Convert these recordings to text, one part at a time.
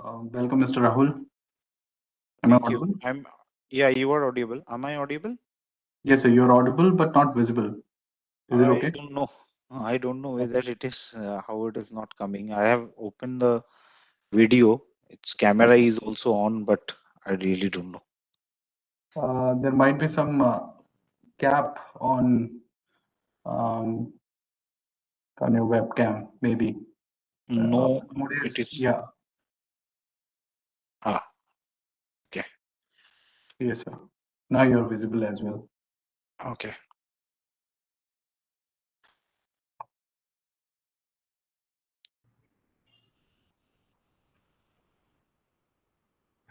Welcome, Mr. Rahul. Am I Thank you. audible? Yeah, you are audible. Am I audible? Yes, sir. You're audible, but not visible. Is it I okay? don't know. I don't know whether it is how it is not coming. I have opened the video. Its camera is also on, but I really don't know. There might be some gap um, on your webcam, maybe. No, Nowadays, it is. yeah. Okay. Yes, sir. Now you're visible as well. Okay.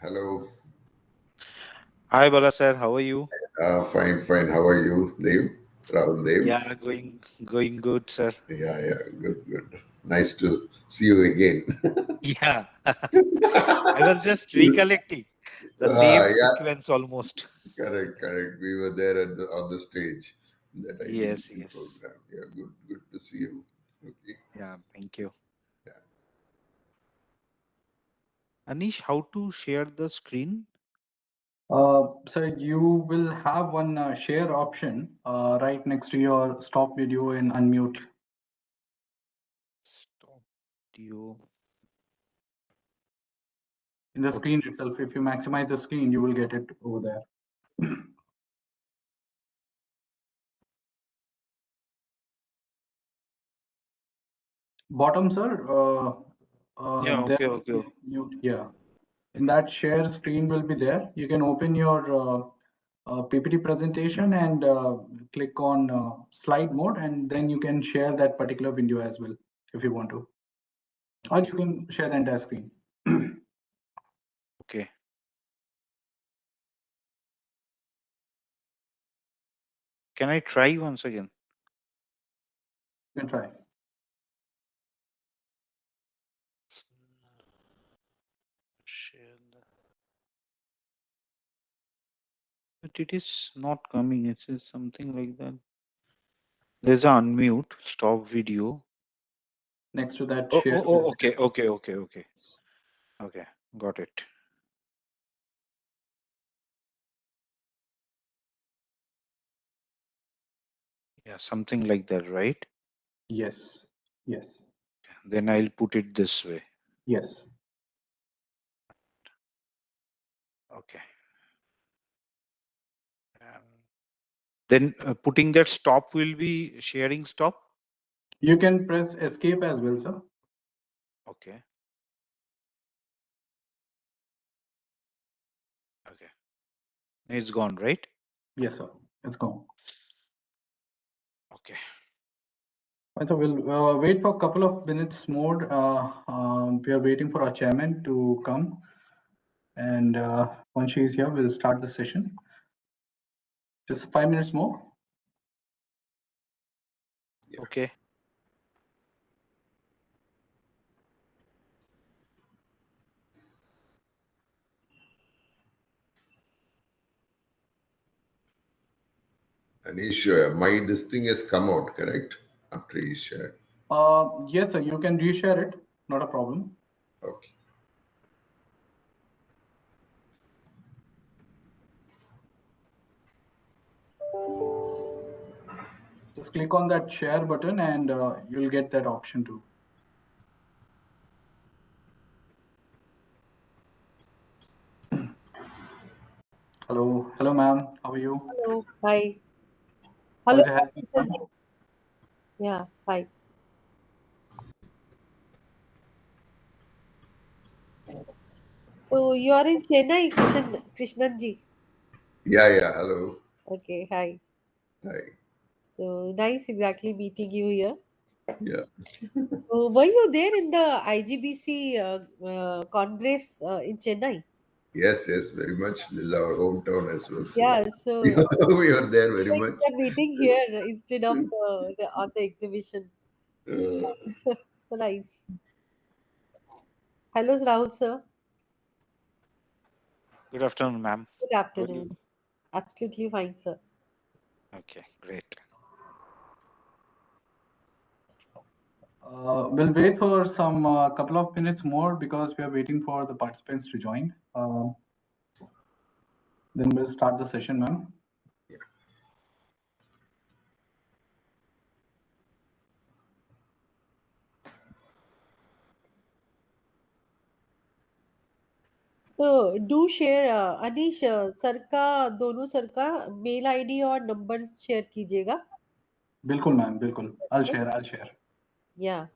Hello. Hi, Bala sir. How are you? Fine, fine. How are you, Dev? Rahul Dev? Yeah, going good, sir. Yeah, good, good. Nice to see you again. Yeah. I was just recollecting the same Yeah, sequence almost. correct. We were there on the stage, that Yes, IGBC yes. program. Yeah, good to see you. Okay. Yeah, thank you. Yeah. Anish, how to share the screen? Sir, you will have one share option right next to your stop video and unmute. Stop video. In the Okay. screen itself, if you maximize the screen, you will get it over there. Bottom, sir. Yeah, There okay, will okay. be mute. Yeah. In that share screen will be there. You can open your PPT presentation and click on slide mode, and then you can share that particular video as well if you want to. Or you can share the entire screen. Okay. Can I try once again? You can try. Share the... But it is not coming. It says something like that. There's a unmute, stop video. Next to that Oh, share. okay. Okay, got it. Yeah, something like that, right? Yes. Yes. Then I'll put it this way. Yes. Okay. Then putting that stop will be sharing stop. You can press escape as well, sir. Okay. Okay. It's gone, right? Yes, sir. It's gone. Okay. So we'll wait for a couple of minutes more. We are waiting for our chairman to come. And once she is here, we'll start the session. Just 5 minutes more. Okay. Anish, this thing has come out, correct? After he shared. Yes, sir. You can reshare it. Not a problem. Okay. Just click on that share button and you'll get that option too. Hello, ma'am. How are you? Hello, hi. How Hello, is your health, ma'am? yeah, hi. So you are in Chennai, Krishnanji. Yeah. Hello. Okay, hi. Hi. So nice, exactly meeting you here. Yeah. So were you there in the IGBC Congress in Chennai? Yes, very much. This is our hometown as well. So Yeah. So we are there very like much. we are meeting here instead of on the exhibition. Uh, So nice. Hello, Rahul sir. Good afternoon, ma'am. Good How are you? afternoon. Absolutely fine, sir. Okay, great. We'll wait for some couple of minutes more because we are waiting for the participants to join. Then we'll start the session, ma'am. So do share Anish sir का दोनों sir का mail ID और number share कीजिएगा. बिल्कुल ma'am, बिल्कुल. I'll Sure. share. I'll share. Yeah.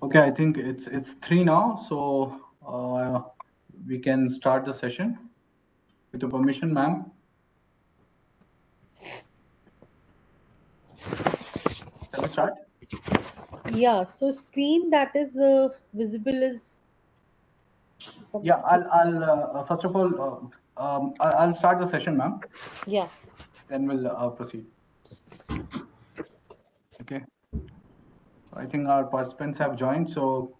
Okay, I think it's 3 now, so we can start the session. With your permission, ma'am. Shall we start? Yeah. So screen that is visible is. Yeah, I'll first of all, I'll start the session, ma'am. Yeah. Then we'll proceed. Okay. I think our participants have joined. So,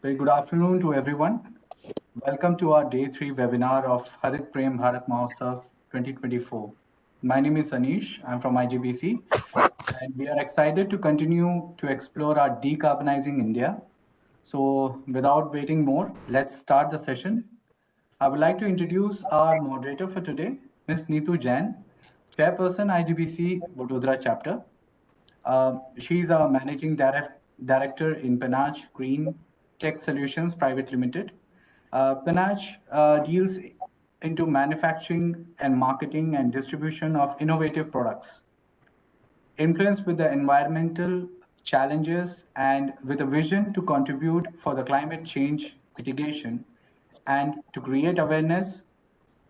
very good afternoon to everyone. Welcome to our day 3 webinar of Harit Prem Bharat Mahotsav 2024. My name is Anish. I'm from IGBC, and we are excited to continue to explore our decarbonizing India. So, without waiting more, let's start the session. I would like to introduce our moderator for today, Ms. Neetu Jain, Chairperson IGBC Vadodara Chapter. She's a managing director in Panaj Green Tech Solutions Private Limited. Panaj deals into manufacturing and marketing and distribution of innovative products. Influenced with the environmental challenges and with a vision to contribute for the climate change mitigation and to create awareness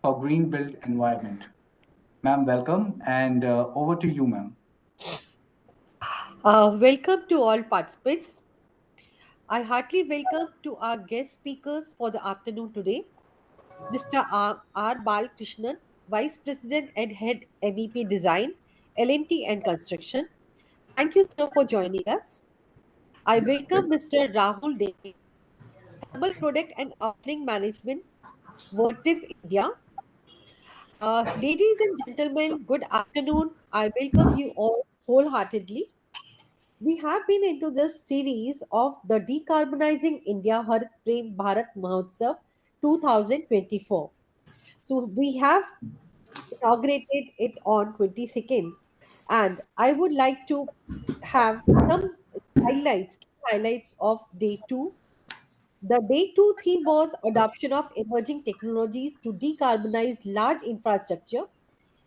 for green built environment. Ma'am, welcome, and over to you, ma'am. Welcome to all participants. I heartily welcome to our guest speakers for the afternoon today, Mr. R. Balkrishnan, Vice President and Head MEP Design, LMT and Construction. Thank you, sir, for joining us. I welcome Mr. Rahul Dev, Thermal Product and Offering Management, Vertiv India. Ladies and gentlemen, good afternoon. I welcome you all wholeheartedly. We have been into this series of the Decarbonizing India Harit Prem Bharat Mahotsav 2024. So we have inaugurated it on 22nd, and I would like to have some key highlights of day 2. The day 2 theme was adoption of emerging technologies to decarbonize large infrastructure,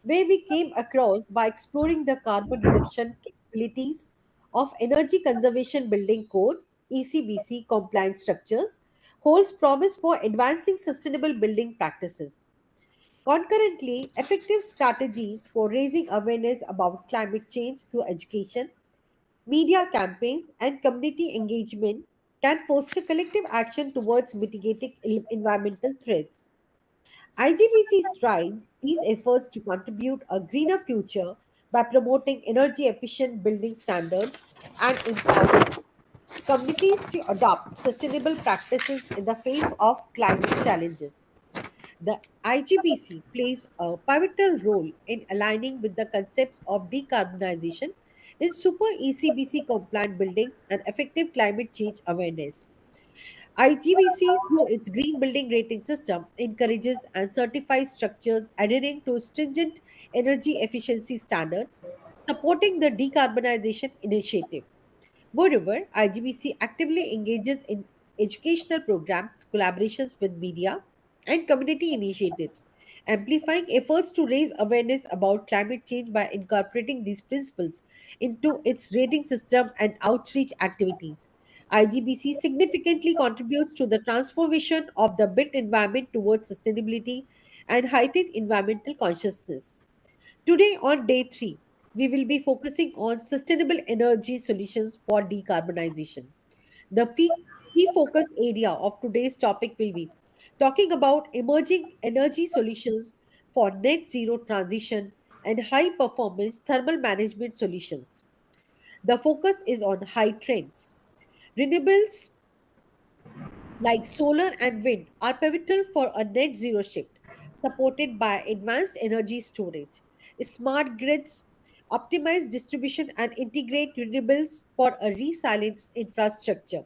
where we came across by exploring the carbon reduction capabilities of energy conservation building code ECBC compliant structures holds promise for advancing sustainable building practices. Concurrently, effective strategies for raising awareness about climate change through education, media campaigns, and community engagement can foster collective action towards mitigating environmental threats. IGBC strives these efforts to contribute a greener future by promoting energy efficient building standards and empowering communities to adopt sustainable practices in the face of climate challenges. The IGBC plays a pivotal role in aligning with the concepts of decarbonization in super ECBC compliant buildings and effective climate change awareness. IGBC, through its green building rating system, encourages and certifies structures adhering to stringent energy efficiency standards, supporting the decarbonization initiative. Moreover, IGBC actively engages in educational programs, collaborations with media, and community initiatives, amplifying efforts to raise awareness about climate change by incorporating these principles into its rating system and outreach activities. IGBC significantly contributes to the transformation of the built environment towards sustainability and heightened environmental consciousness. Today, on day 3, we will be focusing on sustainable energy solutions for decarbonization. The key focus area of today's topic will be talking about emerging energy solutions for net zero transition and high performance thermal management solutions. The focus is on high trends. Renewables like solar and wind are pivotal for a net zero shift, supported by advanced energy storage, smart grids, optimized distribution, and integrate renewables for a resilient infrastructure.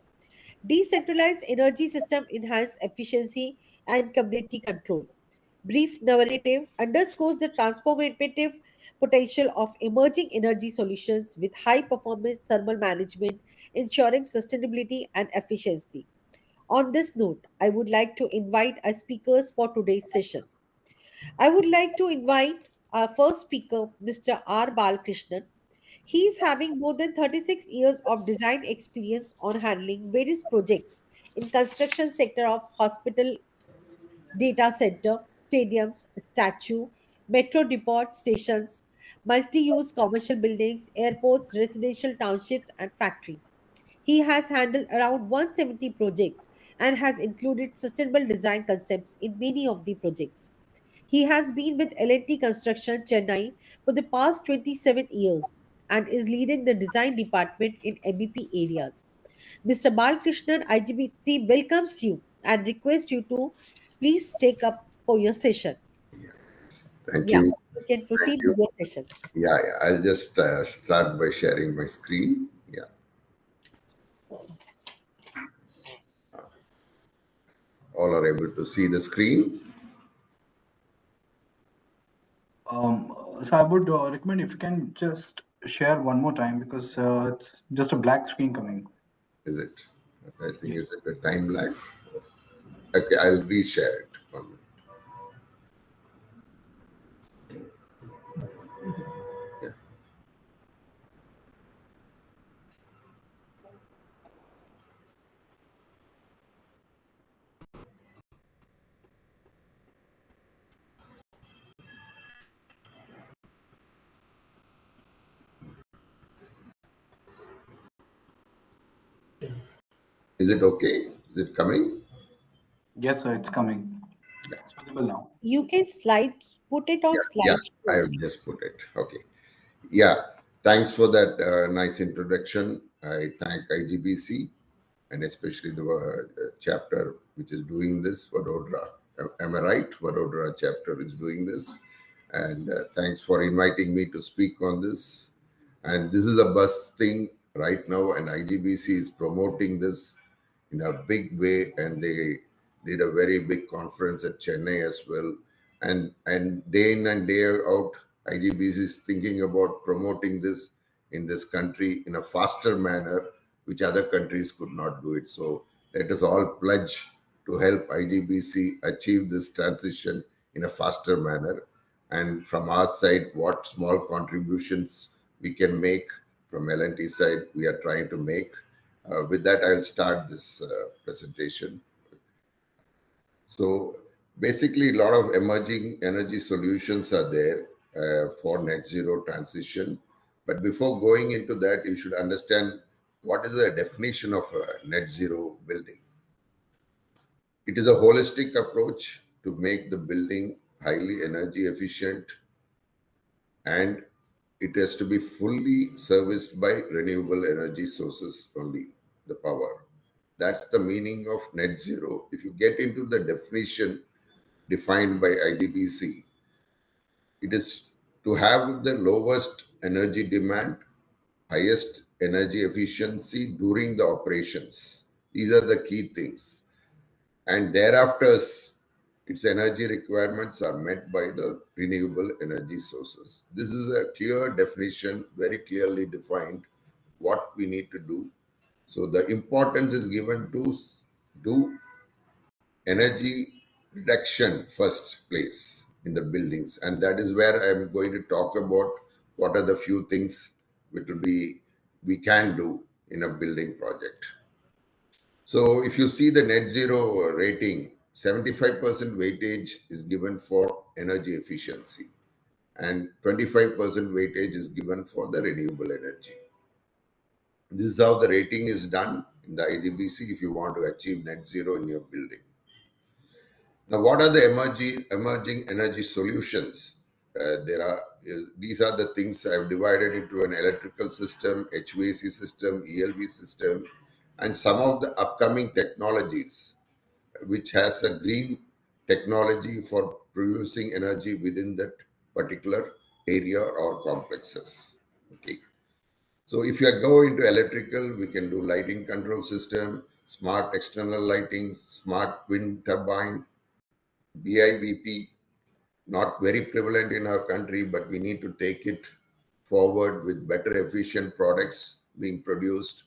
Decentralized energy system enhance efficiency and community control. Brief narrative underscores the transformative potential of emerging energy solutions with high performance thermal management, ensuring sustainability and efficiency. On this note, I would like to invite our speakers for today's session. I would like to invite our first speaker, Mr. R. Balkrishnan. He is having more than 36 years of design experience on handling various projects in construction sector of hospital, data center, stadiums, statue, metro depot stations, multi-use commercial buildings, airports, residential townships, and factories. He has handled around 170 projects and has included sustainable design concepts in many of the projects. He has been with L&T Construction Chennai for the past 27 years and is leading the design department in MEP areas. Mr. Balkrishnan, IGBC welcomes you and requests you to please take up for your session. Yeah. Thank Yeah, you. you can Thank proceed you. with your session. Yeah, yeah. I'll just start by sharing my screen. Yeah. All are able to see the screen. So I would recommend if you can just share one more time because it's just a black screen coming. Is it? I think Yes. is it a time lag? Okay, I'll reshare it. 1 minute. Yeah. Is it okay? Is it coming? Yes, sir, it's coming. Yeah. It's visible now. You can put it on Yeah. Yeah. I slideshow. have just put it. Okay. Yeah. Thanks for that nice introduction. I thank IGBC and especially the chapter which is doing this, Vadodara. Am I right? Vadodara chapter is doing this. And thanks for inviting me to speak on this. And this is a buzz thing right now, and IGBC is promoting this in a big way. And they did a very big conference at Chennai as well. And day in and day out, IGBC is thinking about promoting this in this country in a faster manner, which other countries could not do it. So let us all pledge to help IGBC achieve this transition in a faster manner. And from our side, what small contributions we can make from L&T side, we are trying to make. With that, I'll start this presentation. So basically, a lot of emerging energy solutions are there for net zero transition. But before going into that, you should understand what is the definition of a net zero building. It is a holistic approach to make the building highly energy efficient, and it has to be fully serviced by renewable energy sources only, the power. That's the meaning of net zero. If you get into the definition defined by IGBC, it is to have the lowest energy demand, highest energy efficiency during the operations. These are the key things. And thereafter, its energy requirements are met by the renewable energy sources. This is a clear definition, very clearly defined what we need to do. So the importance is given to do energy reduction first place in the buildings, and that is where I'm going to talk about what are the few things which will be we can do in a building project. So if you see the net zero rating, 75% weightage is given for energy efficiency and 25% weightage is given for the renewable energy. This is how the rating is done in the IGBC if you want to achieve net zero in your building. Now, what are the emerging energy solutions? These are the things I've divided into an electrical system, HVAC system, ELV system, and some of the upcoming technologies which has a green technology for producing energy within that particular area or complexes. Okay. So if you go into electrical, we can do lighting control system, smart external lighting, smart wind turbine, BIVP, not very prevalent in our country, but we need to take it forward with better efficient products being produced.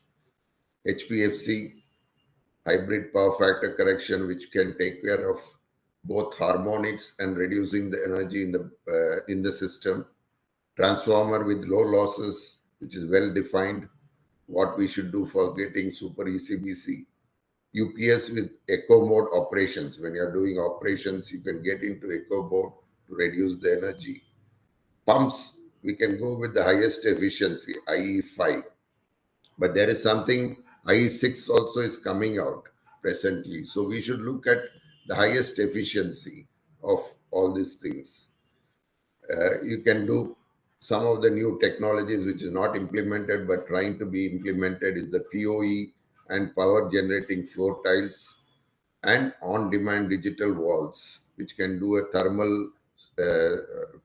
HPFC, hybrid power factor correction, which can take care of both harmonics and reducing the energy in the system. Transformer with low losses, which is well defined, what we should do for getting super ECBC. UPS with eco mode operations. When you're doing operations, you can get into eco mode to reduce the energy. Pumps, we can go with the highest efficiency, IE5. But there is something, IE6 also is coming out presently. So we should look at the highest efficiency of all these things. You can do some of the new technologies which is not implemented but trying to be implemented is the POE and power generating floor tiles and on-demand digital walls, which can do a thermal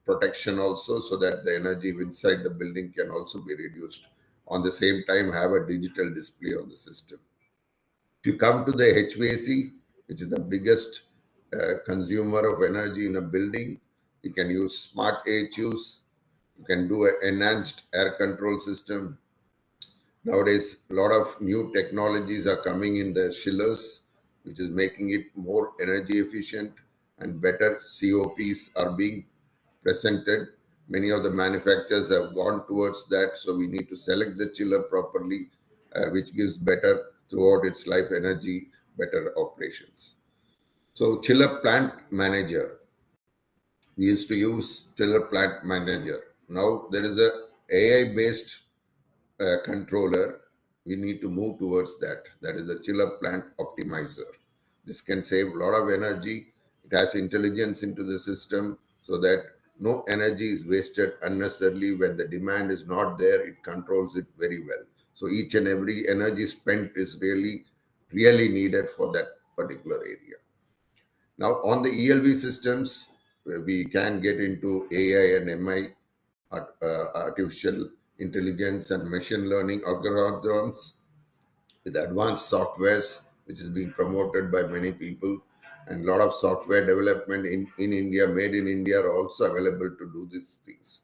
protection also so that the energy inside the building can also be reduced. On the same time, have a digital display on the system. If you come to the HVAC, which is the biggest consumer of energy in a building, you can use smart AHUs, you can do an enhanced air control system. Nowadays, a lot of new technologies are coming in the chillers, which is making it more energy efficient and better COPs are being presented. Many of the manufacturers have gone towards that, so we need to select the chiller properly, which gives better throughout its life energy, better operations. So chiller plant manager, we used to use chiller plant manager. Now there is a AI based controller. We need to move towards that. That is the chiller plant optimizer. This can save a lot of energy. It has intelligence into the system so that no energy is wasted unnecessarily. When the demand is not there, it controls it very well. So each and every energy spent is really needed for that particular area. Now on the ELV systems, we can get into AI and MI, artificial intelligence and machine learning algorithms with advanced softwares, which is being promoted by many people. And a lot of software development in India, made in India, are also available to do these things.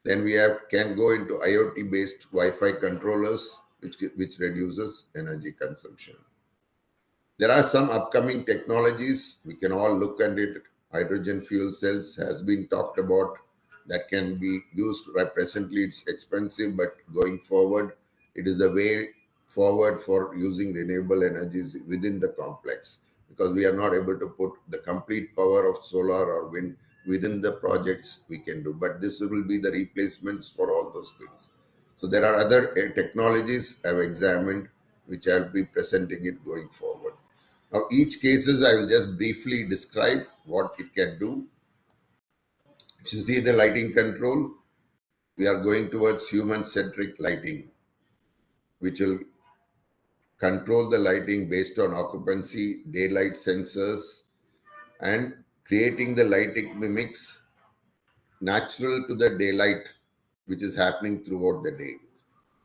Then we can go into IoT-based Wi-Fi controllers, which reduces energy consumption. There are some upcoming technologies. We can all look at it. Hydrogen fuel cells has been talked about that can be used. Right, presently, it's expensive, but going forward, it is the way forward for using renewable energies within the complex because we are not able to put the complete power of solar or wind within the projects we can do. But this will be the replacements for all those things. So there are other technologies I've examined which I'll be presenting it going forward. Now, each cases I will just briefly describe what it can do. If you see the lighting control, we are going towards human-centric lighting, which will control the lighting based on occupancy, daylight sensors, and creating the lighting mimics natural to the daylight, which is happening throughout the day.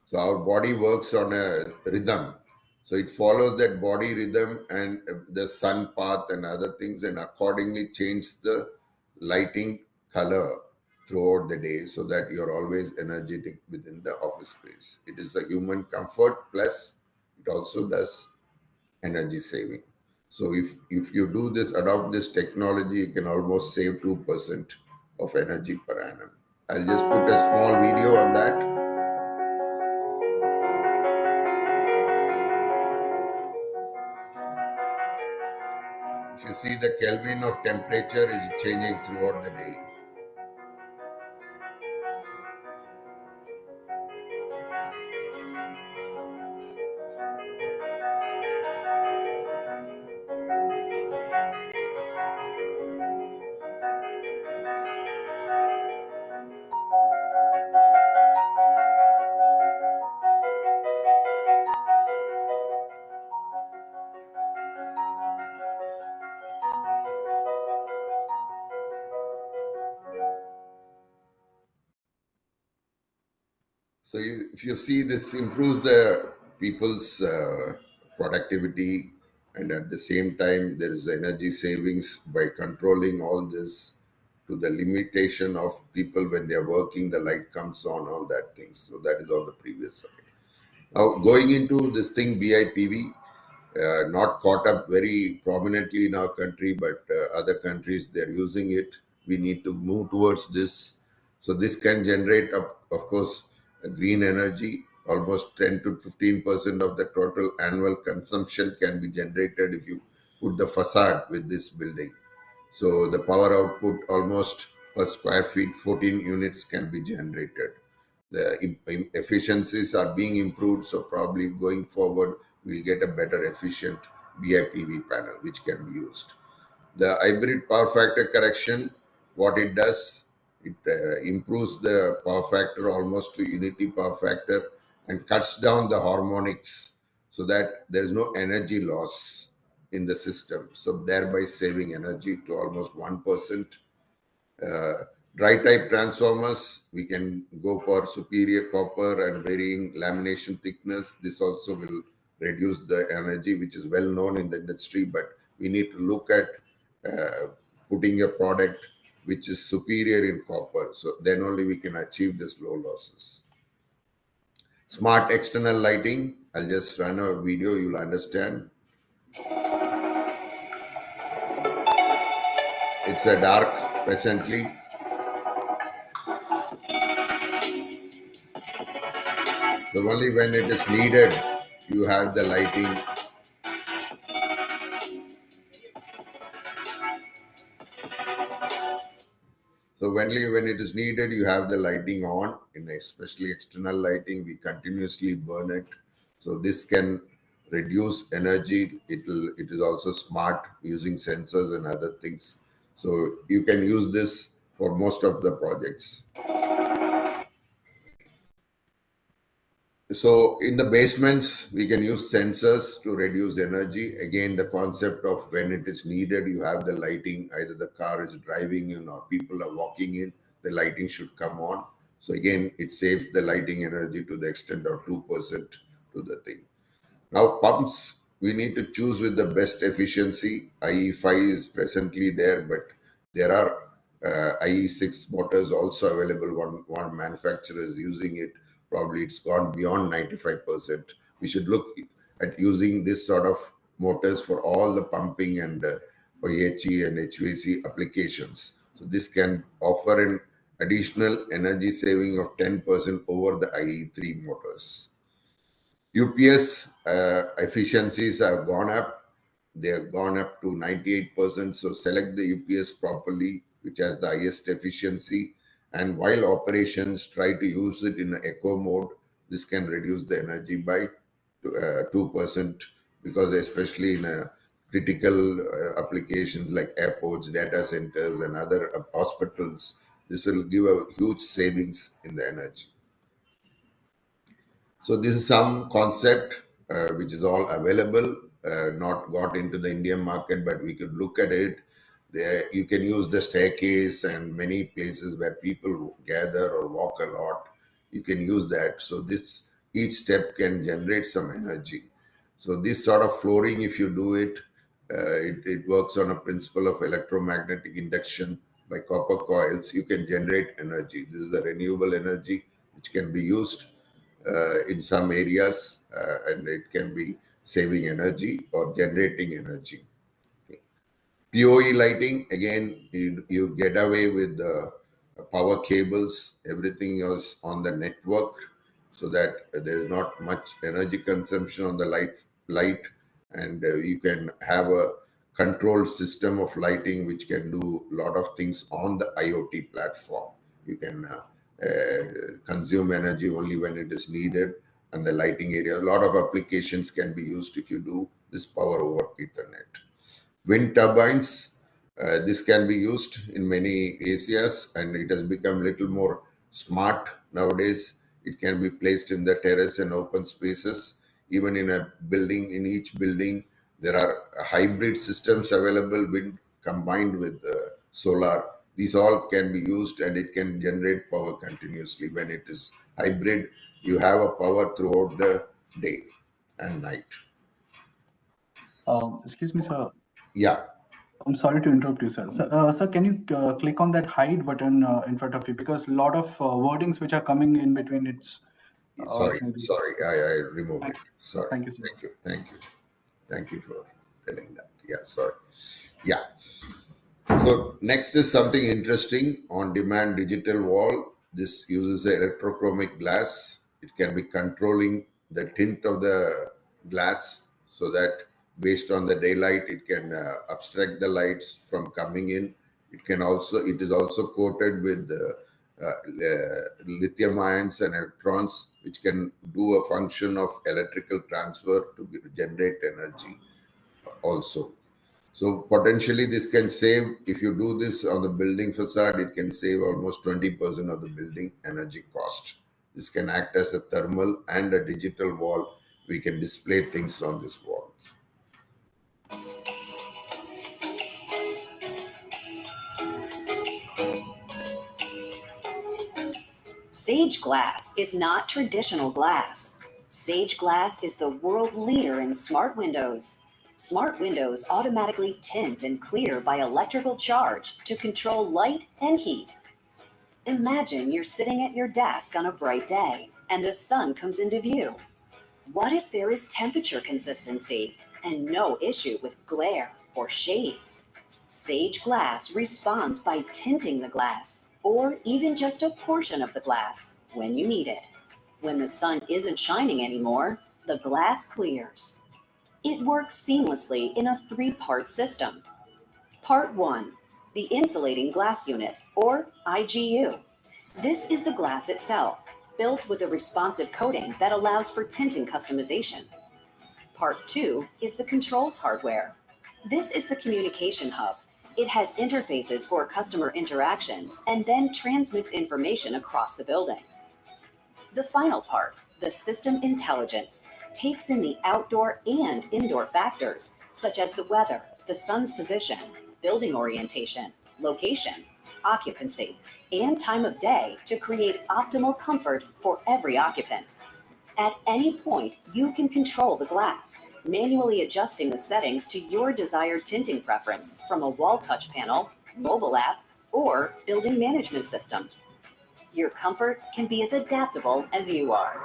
So our body works on a rhythm. So it follows that body rhythm and the sun path and other things, and accordingly change the lighting color throughout the day so that you're always energetic within the office space. It is a human comfort, plus it also does energy saving. So if you do this, adopt this technology, you can almost save 2% of energy per annum. I'll just put a small video on that. If you see, the Kelvin of temperature is changing throughout the day. So if you see, this improves the people's productivity, and at the same time there is energy savings by controlling all this to the limitation of people when they are working, the light comes on, all that things. So that is on the previous slide. Now going into this thing, BIPV, not caught up very prominently in our country, but other countries, they're using it. We need to move towards this. So this can generate, of course, green energy. Almost 10 to 15% of the total annual consumption can be generated if you put the facade with this building. So the power output almost per square feet, 14 units can be generated. The efficiencies are being improved, so probably going forward we'll get a better efficient BIPV panel which can be used. The hybrid power factor correction, what it does, it improves the power factor almost to unity power factor and cuts down the harmonics so that there is no energy loss in the system, so thereby saving energy to almost 1%. Dry type transformers, we can go for superior copper and varying lamination thickness. This also will reduce the energy, which is well known in the industry, but we need to look at putting a product which is superior in copper. So then only we can achieve this low losses. Smart external lighting, I'll just run a video, you'll understand. It's a dark presently. So only when it is needed, you have the lighting. So only when it is needed, you have the lighting on. In especially external lighting, we continuously burn it. So this can reduce energy. It is also smart using sensors and other things. So you can use this for most of the projects. So in the basements, we can use sensors to reduce energy. Again, the concept of when it is needed, you have the lighting, either the car is driving in or people are walking in, the lighting should come on. So again, it saves the lighting energy to the extent of 2% to the thing. Now pumps, we need to choose with the best efficiency. IE5 is presently there, but there are IE6 motors also available. One manufacturer is using it. Probably it's gone beyond 95%. We should look at using this sort of motors for all the pumping and OHE and HVAC applications. So this can offer an additional energy saving of 10% over the IE3 motors. UPS efficiencies have gone up. They have gone up to 98%. So select the UPS properly, which has the highest efficiency. And while operations, try to use it in eco mode. This can reduce the energy by 2%, because especially in critical applications like airports, data centers, and other hospitals, this will give a huge savings in the energy. So this is some concept which is all available, not got into the Indian market, but we could look at it. There, you can use the staircase and many places where people gather or walk a lot. You can use that. So this each step can generate some energy. So this sort of flooring, if you do it, it works on a principle of electromagnetic induction by copper coils. You can generate energy. This is a renewable energy which can be used in some areas, and it can be saving energy or generating energy. PoE lighting, again, you get away with the power cables, everything is on the network, so that there is not much energy consumption on the light, and you can have a controlled system of lighting which can do a lot of things on the IoT platform. You can consume energy only when it is needed, and the lighting area, a lot of applications can be used if you do this power over Ethernet. Wind turbines, this can be used in many areas, and it has become little more smart nowadays. It can be placed in the terrace and open spaces. Even in a building, in each building, there are hybrid systems available, wind combined with solar. These all can be used, and it can generate power continuously. When it is hybrid, you have a power throughout the day and night. Excuse me, sir. Yeah. I'm sorry to interrupt you, sir. Sir, can you click on that hide button in front of you? Because a lot of wordings which are coming in between, it's Sorry, maybe. sorry, I removed Thank, it. Sorry. thank you so much. Thank you. Thank you. Thank you for telling that. Yeah, sorry. Yeah. So next is something interesting, on demand digital wall. This uses electrochromic glass. It can be controlling the tint of the glass, so that based on the daylight, it can abstract the lights from coming in. It is also coated with lithium ions and electrons, which can do a function of electrical transfer to generate energy also. So potentially this can save, if you do this on the building facade, it can save almost 20% of the building energy cost. This can act as a thermal and a digital wall. We can display things on this wall. Sage glass is not traditional glass. Sage glass is the world leader in smart windows. Smart windows automatically tint and clear by electrical charge to control light and heat. Imagine you're sitting at your desk on a bright day and the sun comes into view. What if there is temperature consistency and no issue with glare or shades? Sage glass responds by tinting the glass, or even just a portion of the glass, when you need it. When the sun isn't shining anymore, the glass clears. It works seamlessly in a three-part system. Part 1. The Insulating Glass Unit, or IGU. This is the glass itself, built with a responsive coating that allows for tinting customization. Part 2 is the controls hardware. This is the communication hub. It has interfaces for customer interactions and then transmits information across the building. The final part, the system intelligence, takes in the outdoor and indoor factors, such as the weather, the sun's position, building orientation, location, occupancy, and time of day to create optimal comfort for every occupant. At any point, you can control the glass, manually adjusting the settings to your desired tinting preference from a wall touch panel, mobile app, or building management system. Your comfort can be as adaptable as you are.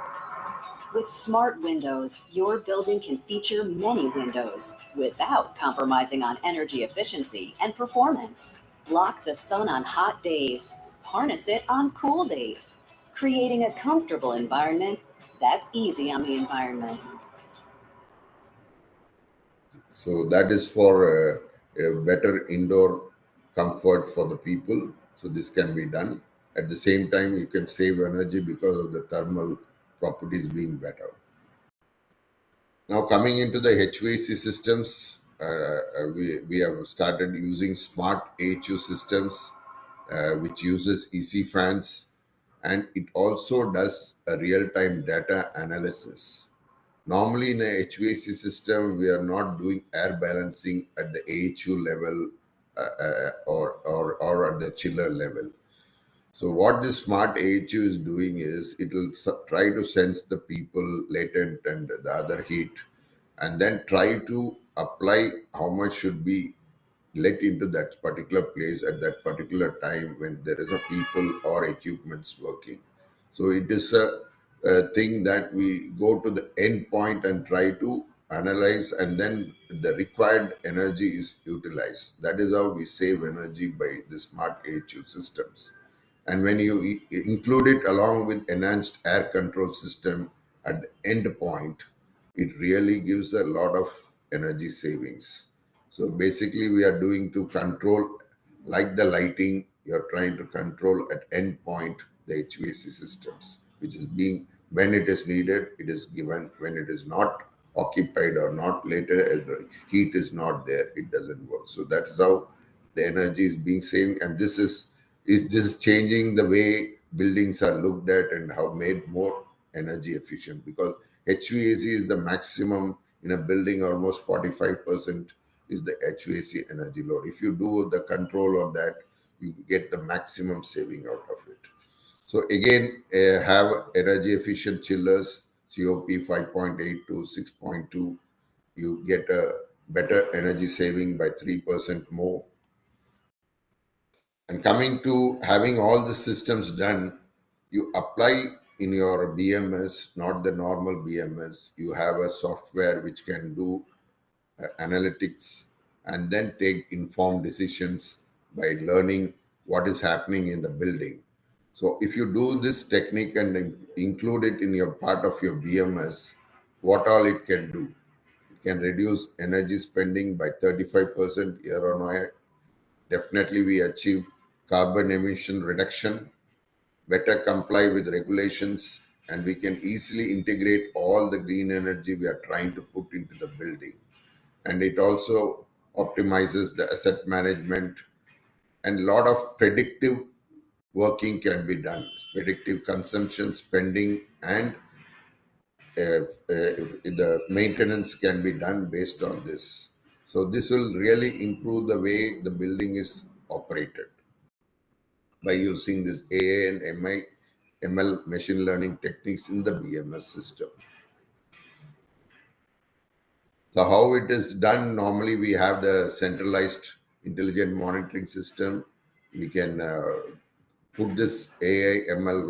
With smart windows, your building can feature many windows without compromising on energy efficiency and performance. Block the sun on hot days, harness it on cool days, creating a comfortable environment that's easy on the environment. So that is for a better indoor comfort for the people. So this can be done. At the same time, you can save energy because of the thermal properties being better. Now coming into the HVAC systems, we have started using smart AHU systems, which uses EC fans, and it also does a real-time data analysis. Normally in a HVAC system, we are not doing air balancing at the AHU level or at the chiller level. So what this smart AHU is doing is it will try to sense the people latent and the other heat, and then try to apply how much should be let into that particular place at that particular time when there is a people or equipments working. So it is a thing that we go to the end point and try to analyze, and then the required energy is utilized. That is how we save energy by the smart AHU systems. And when you include it along with enhanced air control system at the end point, it really gives a lot of energy savings. So basically we are doing to control, like the lighting, you're trying to control at end point the HVAC systems, which is being, when it is needed, it is given. When it is not occupied or not later, as the heat is not there, it doesn't work. So that is how the energy is being saved. And this is changing the way buildings are looked at and how made more energy efficient, because HVAC is the maximum in a building. Almost 45% is the HVAC energy load. If you do the control on that, you get the maximum saving out of it. So again, have energy efficient chillers, COP 5.8 to 6.2. You get a better energy saving by 3% more. And coming to having all the systems done, you apply in your BMS, not the normal BMS. You have a software which can do analytics and then take informed decisions by learning what is happening in the building. So if you do this technique and include it in your part of your BMS, what all it can do? It can reduce energy spending by 35% year on year. Definitely we achieve carbon emission reduction, better comply with regulations, and we can easily integrate all the green energy we are trying to put into the building. And it also optimizes the asset management, and a lot of predictive working can be done, predictive consumption, spending, and the maintenance can be done based on this. So this will really improve the way the building is operated by using this AI and ML machine learning techniques in the BMS system. So how it is done, normally we have the centralized intelligent monitoring system. We can put this AI ML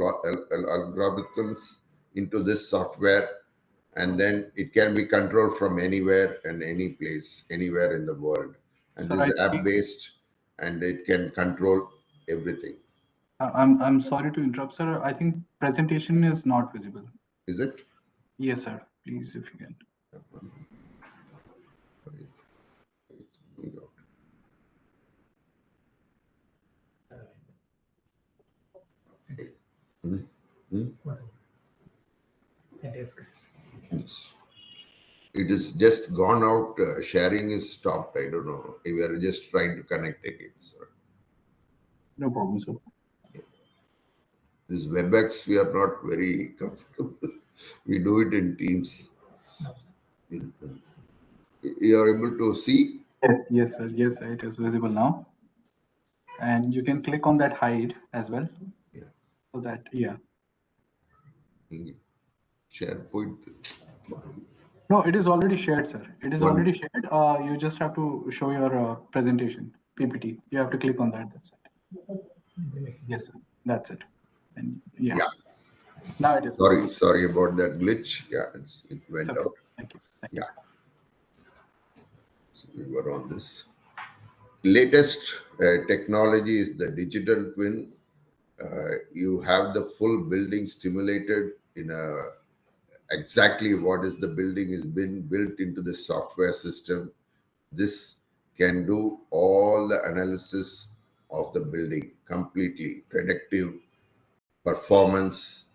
algorithms into this software, and then it can be controlled from anywhere and any place, anywhere in the world. And Sir, this I is app think based, and it can control everything. I'm sorry to interrupt, sir. I think presentation is not visible. Is it? Yes, sir. Please, if you can. Hmm? Hmm? Yes. It is just gone out. Sharing is stopped. I don't know. We are just trying to connect again. So No problem, sir. this WebEx, we are not very comfortable. We do it in Teams. You are able to see? Yes, yes, sir. Yes, sir. It is visible now. And you can click on that hide as well. Yeah. So that, yeah. SharePoint. No, it is already shared, sir. It is One. already shared. You just have to show your presentation, PPT. You have to click on that. That's it. Yes, sir. That's it. And yeah, Yeah. now it is visible. Sorry about that glitch. Yeah, it It's went okay. out. Thank you. Thank you. Yeah. So we were on this. Latest technology is the digital twin. You have the full building stimulated in a exactly what is the building is been built into the software system. This can do all the analysis of the building completely, predictive, performance,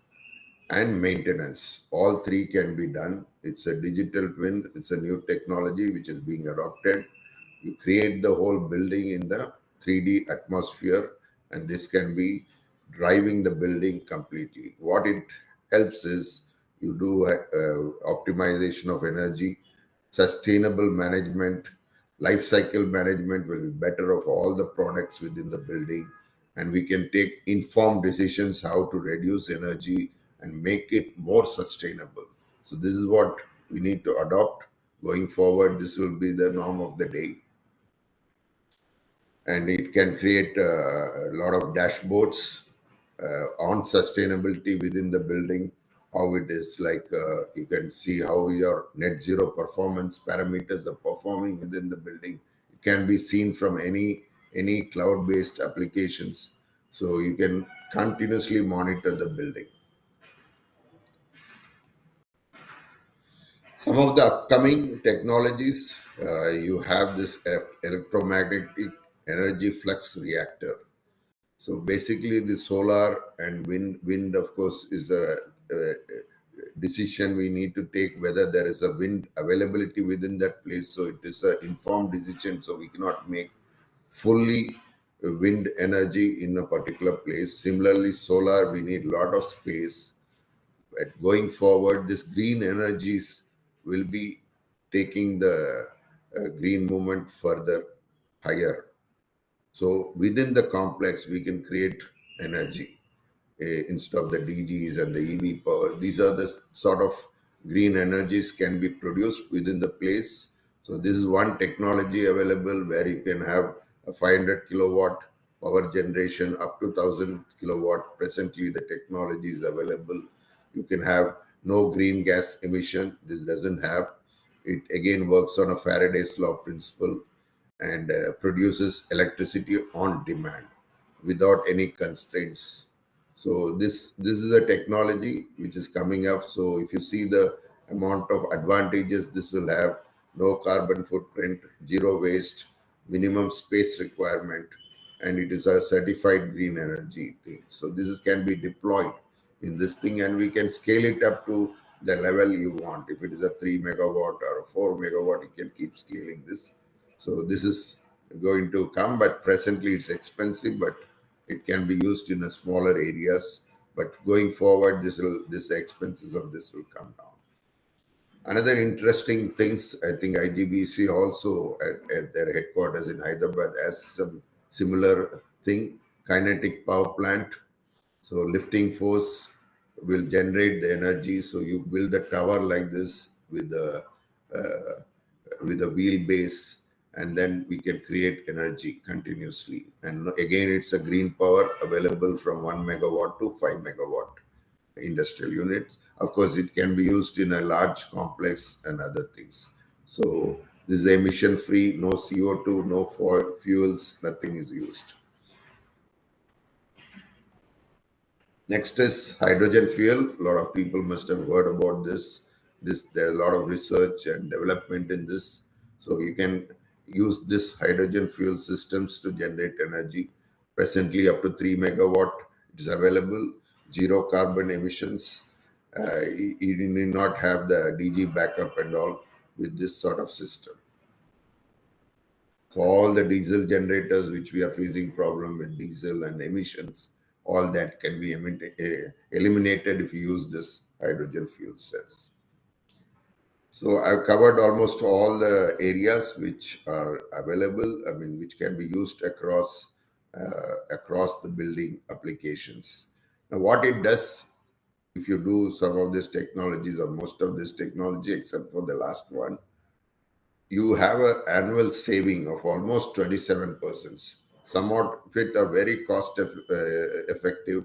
and maintenance. All three can be done. It's a digital twin. It's a new technology which is being adopted. You create the whole building in the 3D atmosphere, and this can be driving the building completely. What it helps is you do optimization of energy, sustainable management, life cycle management will be better of all the products within the building, and we can take informed decisions how to reduce energy and make it more sustainable. So this is what we need to adopt. Going forward, this will be the norm of the day. And it can create a lot of dashboards on sustainability within the building, how it is like you can see how your net zero performance parameters are performing within the building. It can be seen from any cloud-based applications, so you can continuously monitor the building. Some of the upcoming technologies, you have this electromagnetic energy flux reactor. So basically, the solar and wind of course, is a decision we need to take whether there is a wind availability within that place. So it is an informed decision. So we cannot make fully wind energy in a particular place. Similarly, solar, we need a lot of space. But going forward, this green energies will be taking the green movement further higher. So within the complex, we can create energy instead of the DGs and the EV power. These are the sort of green energies can be produced within the place. So this is one technology available where you can have a 500 kilowatt power generation up to 1000 kilowatt. Presently, the technology is available. You can have no green gas emission. This doesn't have. It again works on a Faraday's law principle and produces electricity on demand without any constraints. So this is a technology which is coming up. So if you see the amount of advantages this will have: no carbon footprint, zero waste, minimum space requirement, and it is a certified green energy thing. So this can be deployed in this thing, and we can scale it up to the level you want. If it is a 3 megawatt or a 4 megawatt, you can keep scaling this. So this is going to come, but presently it's expensive, but it can be used in a smaller areas. But going forward, this expenses of this will come down. Another interesting things, I think IGBC also at their headquarters in Hyderabad has some similar thing, kinetic power plant. So lifting force will generate the energy. So you build a tower like this with a wheelbase, and then we can create energy continuously. And again, it's a green power available from 1 megawatt to 5 megawatt industrial units. Of course, it can be used in a large complex and other things. So this is emission free, no CO2, no fuels, nothing is used. Next is hydrogen fuel. A lot of people must have heard about this. There's a lot of research and development in this. So you can use this hydrogen fuel systems to generate energy. Presently, up to 3 megawatt, it is available. Zero carbon emissions. You need not have the DG backup and all with this sort of system. So all the diesel generators which we are facing problem with diesel and emissions, all that can be eliminated if you use this hydrogen fuel cells. So I've covered almost all the areas which are available, I mean, which can be used across the building applications. Now, what it does, if you do some of these technologies or most of this technology, except for the last one, you have an annual saving of almost 27%. Somewhat of it are very effective,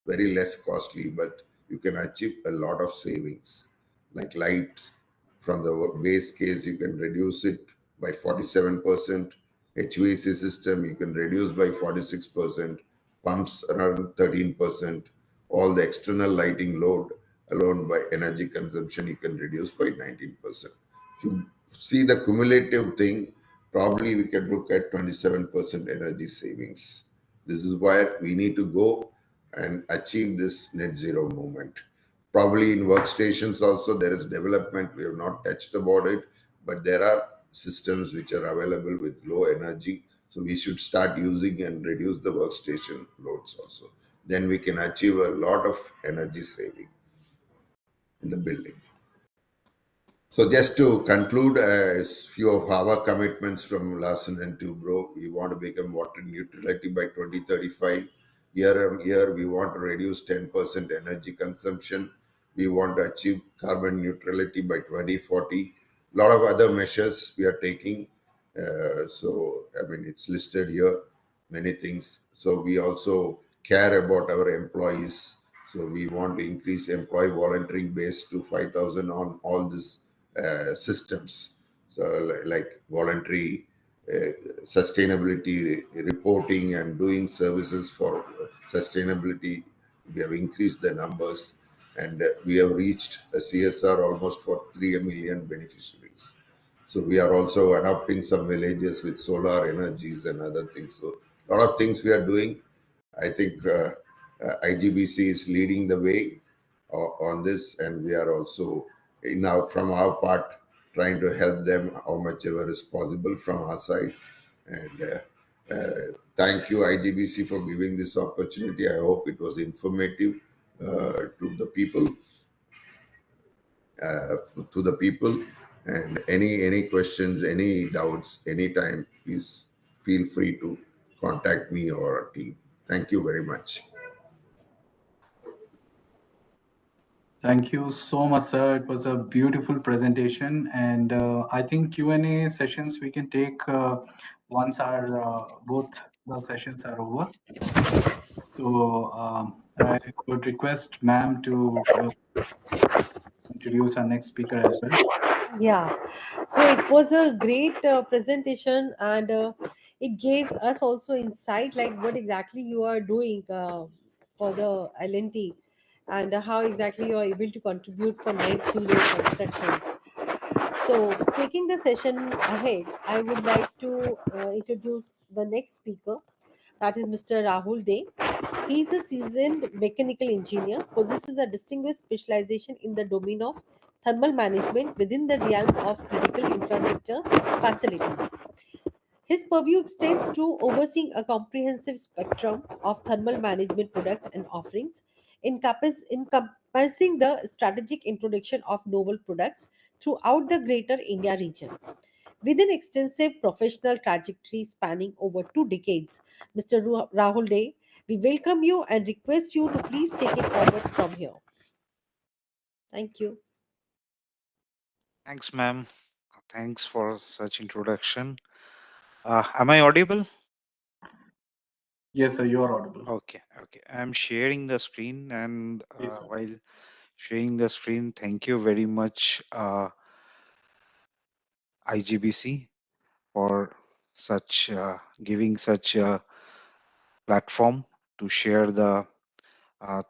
very less costly, but you can achieve a lot of savings. Like lights, from the base case, you can reduce it by 47%. HVAC system, you can reduce by 46%. Pumps around 13%. All the external lighting load alone by energy consumption, you can reduce by 19%. If you see the cumulative thing, probably we can look at 27% energy savings. This is where we need to go and achieve this net zero movement. Probably in workstations also there is development. We have not touched about it, but there are systems which are available with low energy. So we should start using and reduce the workstation loads also. Then we can achieve a lot of energy saving in the building. So just to conclude, a few of our commitments from Larsen and Toubro: we want to become water neutrality by 2035. Year on year, we want to reduce 10% energy consumption. We want to achieve carbon neutrality by 2040. lot of other measures we are taking. So, I mean, it's listed here, many things. So, we also care about our employees. So, we want to increase employee volunteering base to 5,000 on all these systems. So, like voluntary sustainability reporting and doing services for sustainability. We have increased the numbers, and we have reached a CSR almost for 3 million beneficiaries. So we are also adopting some villages with solar energies and other things. So a lot of things we are doing. I think IGBC is leading the way on this, and we are also now from our part trying to help them how much ever is possible from our side. And thank you, IGBC, for giving this opportunity. I hope it was informative to the people. To the people, and any questions, any doubts, anytime, please feel free to contact me or our team. Thank you very much. Thank you so much, sir. It was a beautiful presentation, and I think Q&A sessions we can take once our both the sessions are over. So I would request ma'am to introduce our next speaker as well. Yeah, so it was a great presentation, and it gave us also insight like what exactly you are doing for the LNT, and how exactly you are able to contribute for net zero constructions. So, taking the session ahead, I would like to introduce the next speaker, that is Mr. Rahul De. He is a seasoned mechanical engineer, possesses a distinguished specialization in the domain of thermal management within the realm of critical infrastructure facilities. His purview extends to overseeing a comprehensive spectrum of thermal management products and offerings, encompassing the strategic introduction of novel products throughout the greater India region. With an extensive professional trajectory spanning over 2 decades, Mr. Rahul De, we welcome you and request you to please take it forward from here. Thank you. Thanks, ma'am. Thanks for such introduction. Am I audible? Yes, sir, you are audible. Okay, okay. I'm sharing the screen, and Yes, sir. while sharing the screen, thank you very much, IGBC, for such giving such a platform to share the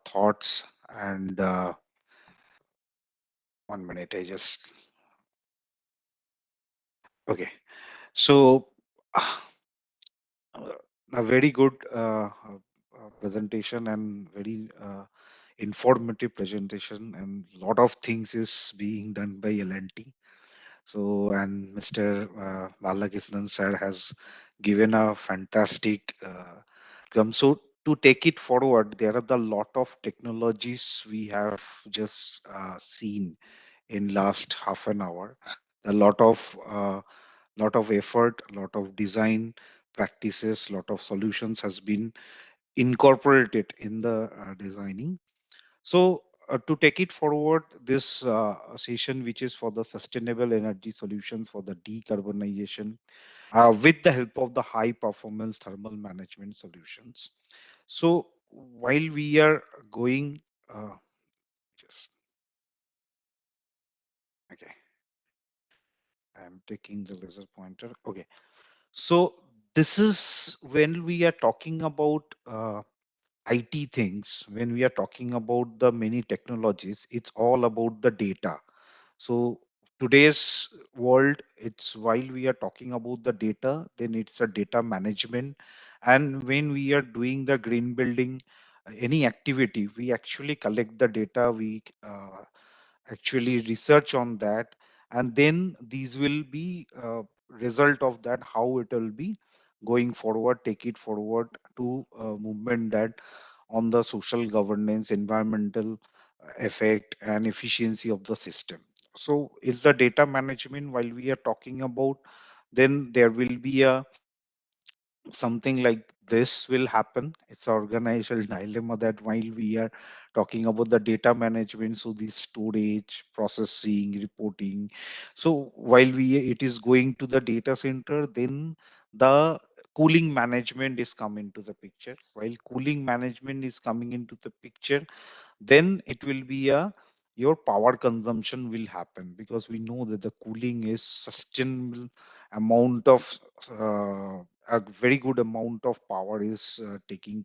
thoughts. And 1 minute, I just okay. So a very good presentation, and very informative presentation, and lot of things is being done by L&T. So, and Mr. Balakrishnan sir has given a fantastic come. So to take it forward, there are the lot of technologies we have just seen in last half an hour. A lot of effort, a lot of design practices, lot of solutions has been incorporated in the designing. So to take it forward, this session, which is for the sustainable energy solutions for the decarbonization, with the help of the high performance thermal management solutions. So while we are going, just okay, I'm taking the laser pointer. Okay, so this is when we are talking about IT things, when we are talking about the many technologies, it's all about the data. So today's world, it's while we are talking about the data, then it's a data management. And when we are doing the green building, any activity, we actually collect the data, we actually research on that, and then these will be result of that, how it will be going forward, take it forward to movement that on the social governance, environmental effect and efficiency of the system. So it's the data management while we are talking about. Then there will be a something like this will happen. It's organizational dilemma that while we are talking about the data management, so the storage, processing, reporting, so while we it is going to the data center, then the cooling management is coming to the picture. While cooling management is coming into the picture, then it will be a your power consumption will happen, because we know that the cooling is sustainable amount of a very good amount of power is taken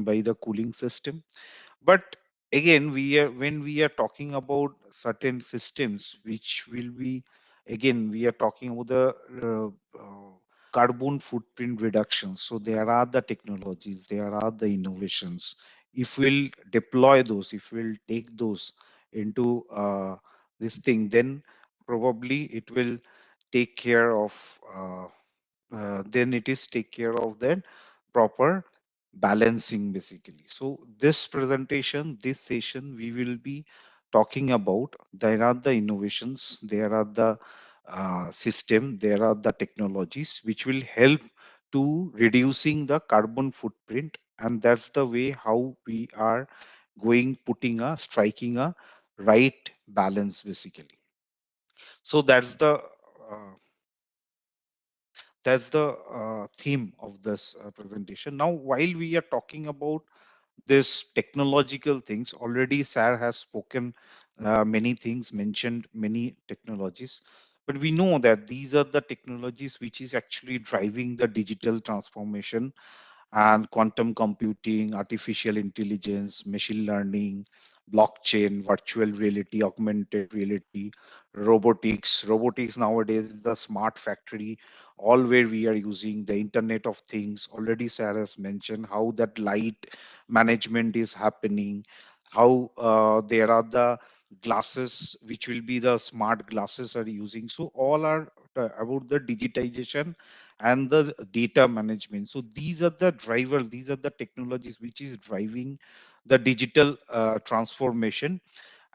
by the cooling system. But again, we are when we are talking about certain systems which will be, again we are talking about the carbon footprint reduction. So there are the technologies, there are the innovations. If we'll deploy those, if we'll take those into this thing, then probably it will take care of then it is take care of that proper balancing basically. So this presentation, this session, we will be talking about there are the innovations, there are the system, there are the technologies which will help to reducing the carbon footprint, and that's the way how we are going putting a striking a right balance basically. So that's the theme of this presentation. Now, while we are talking about this technological things, already Sir has spoken many things, mentioned many technologies, but we know that these are the technologies which is actually driving the digital transformation, and quantum computing, artificial intelligence, machine learning, blockchain, virtual reality, augmented reality, robotics. Robotics nowadays is the smart factory, all where we are using the Internet of Things. Already Sarah has mentioned how that light management is happening, how there are the glasses which will be the smart glasses are using. So all are about the digitization and the data management. So these are the drivers, these are the technologies which is driving the digital transformation.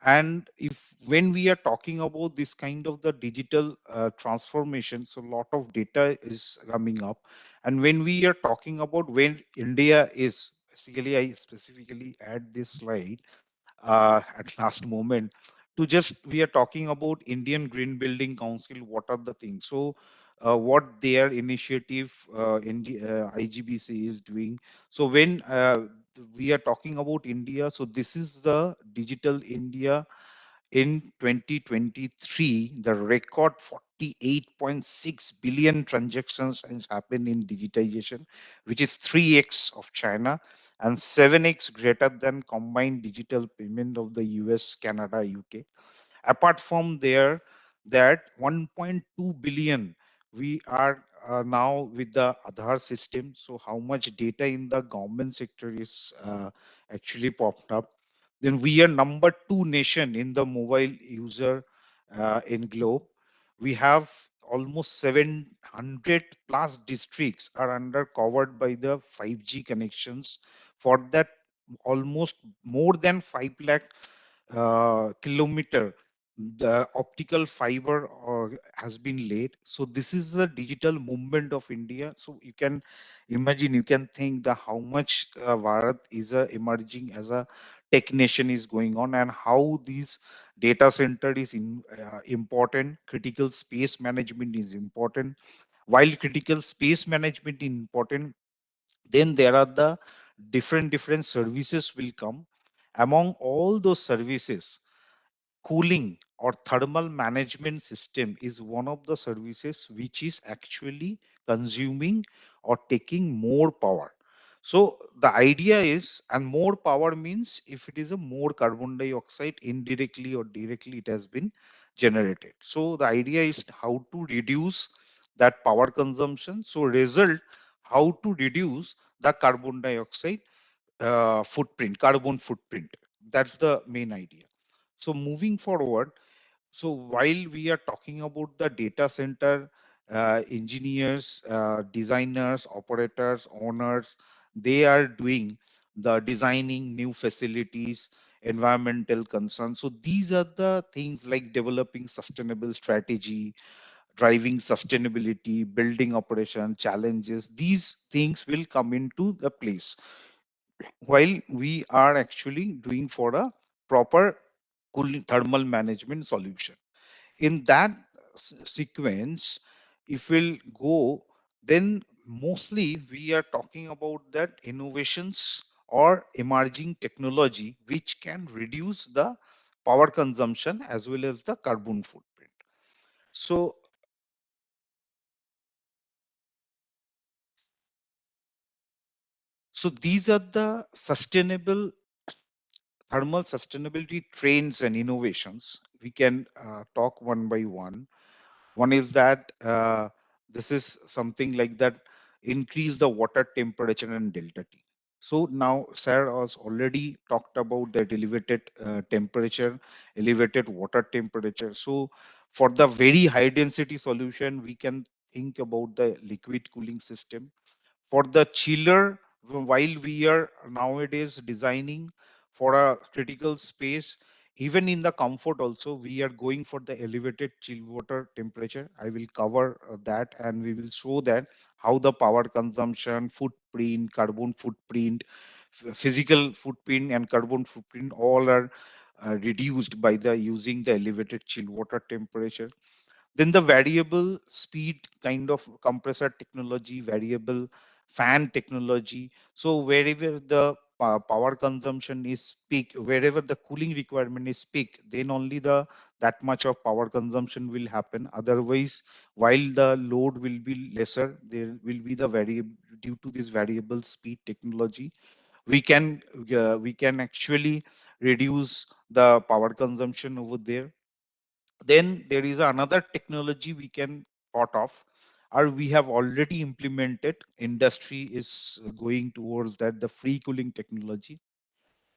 And if when we are talking about this kind of the digital transformation, so a lot of data is coming up. And when we are talking about when India is basically, I specifically add this slide at last moment to just we are talking about Indian Green Building Council. What are the things? So what their initiative in the IGBC is doing. So when we are talking about India, so this is the digital India in 2023. The record 48.6 billion transactions has happened in digitization, which is 3x of China and 7x greater than combined digital payment of the US, Canada, UK. Apart from there, that 1.2 billion we are now with the Aadhaar system. So how much data in the government sector is actually popped up. Then we are number 2 nation in the mobile user in globe. We have almost 700 plus districts are under covered by the 5G connections. For that, almost more than 5 lakh kilometer the optical fiber has been laid. So this is the digital movement of India. So you can imagine, you can think the how much Bharat is emerging as a tech nation is going on, and how these data center is important. Critical space management is important. While critical space management is important, then there are the different services will come. Among all those services, cooling or thermal management system is one of the services which is actually consuming or taking more power. So the idea is, and more power means if it is a more carbon dioxide indirectly or directly it has been generated. So the idea is how to reduce that power consumption. So result, how to reduce the carbon dioxide carbon footprint. That's the main idea. So moving forward, so while we are talking about the data center engineers, designers, operators, owners, they are doing the designing new facilities, environmental concerns. So these are the things like developing sustainable strategy, driving sustainability, building operation challenges, these things will come into the place while we are actually doing for a proper cooling thermal management solution. In that sequence, if we'll go, then mostly we are talking about that innovations or emerging technology which can reduce the power consumption as well as the carbon footprint. So these are the sustainable thermal sustainability trends and innovations. We can talk one by one. One is that this is something like that increase the water temperature and delta T. So now Sarah has already talked about that elevated temperature, elevated water temperature. So for the very high density solution, we can think about the liquid cooling system. For the chiller, while we are nowadays designing for a critical space, even in the comfort also, we are going for the elevated chill water temperature. I will cover that, and we will show that how the power consumption, footprint, carbon footprint, physical footprint and carbon footprint all are reduced by the using the elevated chill water temperature. Then the variable speed kind of compressor technology, variable fan technology. So wherever the power consumption is peak, wherever the cooling requirement is peak, then only the that much of power consumption will happen. Otherwise, while the load will be lesser, there will be the variable due to this variable speed technology. We can actually reduce the power consumption over there. Then there is another technology we can thought of, or we have already implemented. Industry is going towards that, the free cooling technology.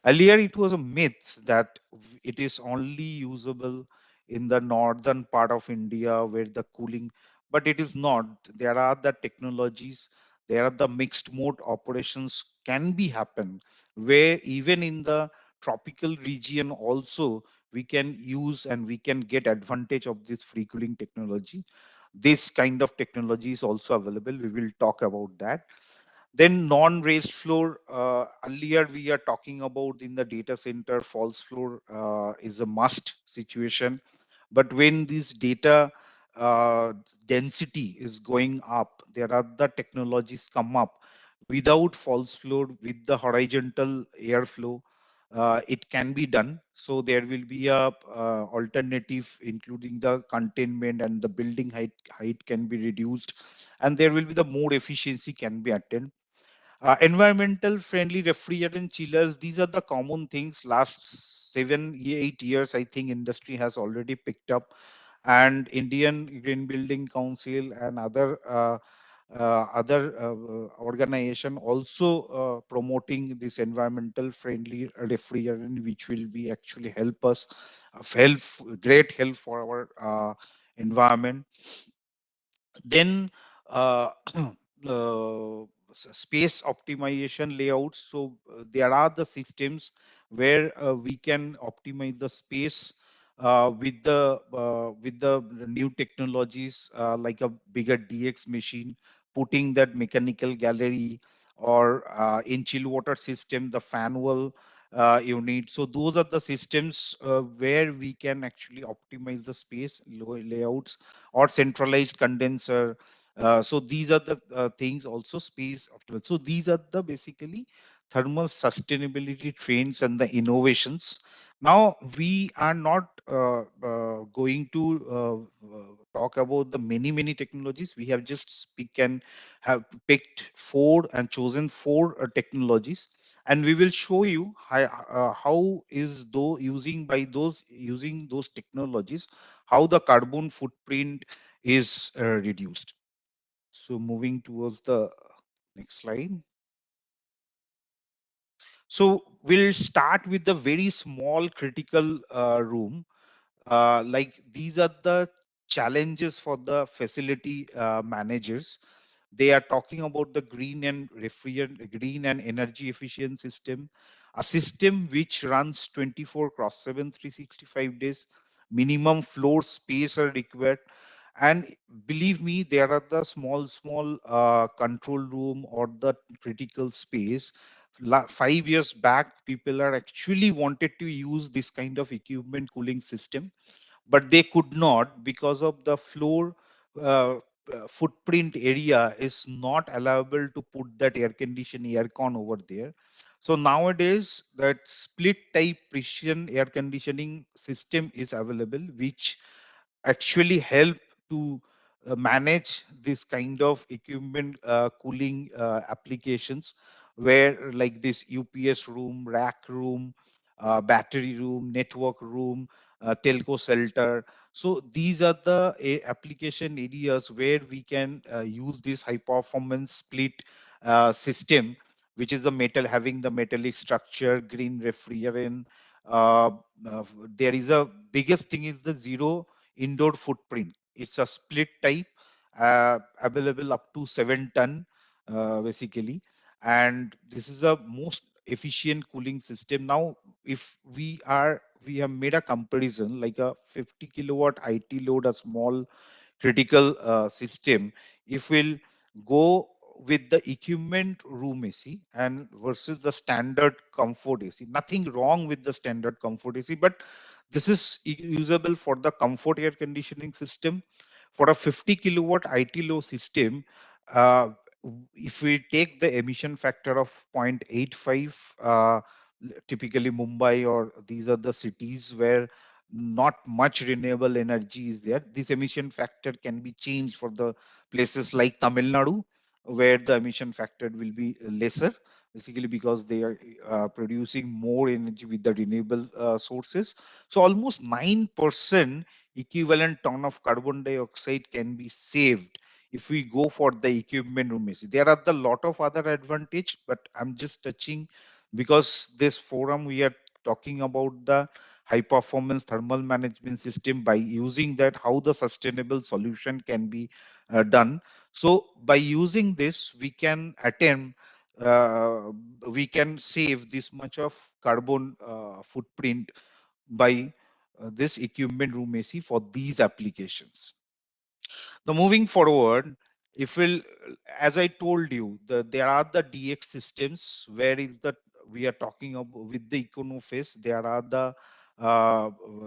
Earlier, it was a myth that it is only usable in the northern part of India where the cooling, but it is not. There are the technologies, there are the mixed mode operations can be happen where even in the tropical region also we can use and we can get advantage of this free cooling technology. This kind of technology is also available. We will talk about that. Then non-raised floor, earlier we are talking about in the data center, false floor is a must situation. But when this data uh, density is going up, there are the technologies come up without false floor with the horizontal airflow. It can be done. So there will be a alternative, including the containment and the building height can be reduced, and there will be the more efficiency can be attained. Environmental friendly refrigerant chillers, these are the common things. Last 7 8 years, I think industry has already picked up, and Indian Green Building Council and other organization also promoting this environmental friendly refrigerant, which will be actually help us, help great help for our environment. Then uh, space optimization layouts. So there are the systems where we can optimize the space with the new technologies, like a bigger DX machine, putting that mechanical gallery, or in chill water system the fan wall unit. So those are the systems where we can actually optimize the space layouts, or centralized condenser. So these are the things also space optimal. So these are the basically thermal sustainability trends and the innovations. Now we are not going to talk about the many technologies. We have just speak and have picked four and chosen four technologies, and we will show you how is though using those technologies, how the carbon footprint is reduced. So moving towards the next slide. So we'll start with the very small critical room. Like these are the challenges for the facility managers. They are talking about the green and energy efficient system, a system which runs 24 cross 7, 365 days. Minimum floor space are required, And believe me, there are the small control room or the critical space. 5 years back, people are actually wanted to use this kind of equipment cooling system, but they could not because of the floor uh, footprint area is not allowable to put that air condition aircon over there. So nowadays that split type precision air conditioning system is available, which actually help to manage this kind of equipment cooling applications, where like this UPS room, rack room, battery room, network room, telco shelter. So these are the application areas where we can use this high performance split system, which is the metal having the metallic structure, green refrigerant. Uh, uh, there is a biggest thing is the zero indoor footprint. It's a split type, available up to 7 ton, basically. And this is a most efficient cooling system. Now, if we have made a comparison like a 50 kilowatt IT load, a small critical system, if we'll go with the equipment room AC and versus the standard comfort AC, nothing wrong with the standard comfort AC, but this is usable for the comfort air conditioning system. For a 50 kilowatt IT low system, uh, if we take the emission factor of 0.85, typically Mumbai or these are the cities where not much renewable energy is there, this emission factor can be changed for the places like Tamil Nadu, where the emission factor will be lesser, basically because they are producing more energy with the renewable sources. So almost 9% equivalent ton of carbon dioxide can be saved if we go for the equipment room AC. There are the lot of other advantage, but I'm just touching because this forum we are talking about the high performance thermal management system. By using that, how the sustainable solution can be done. So by using this, we can attempt, uh, we can save this much of carbon footprint by this equipment room AC for these applications. Now, moving forward, if we'll, as I told you, there are the DX systems where is that we are talking about with the econophase. There are the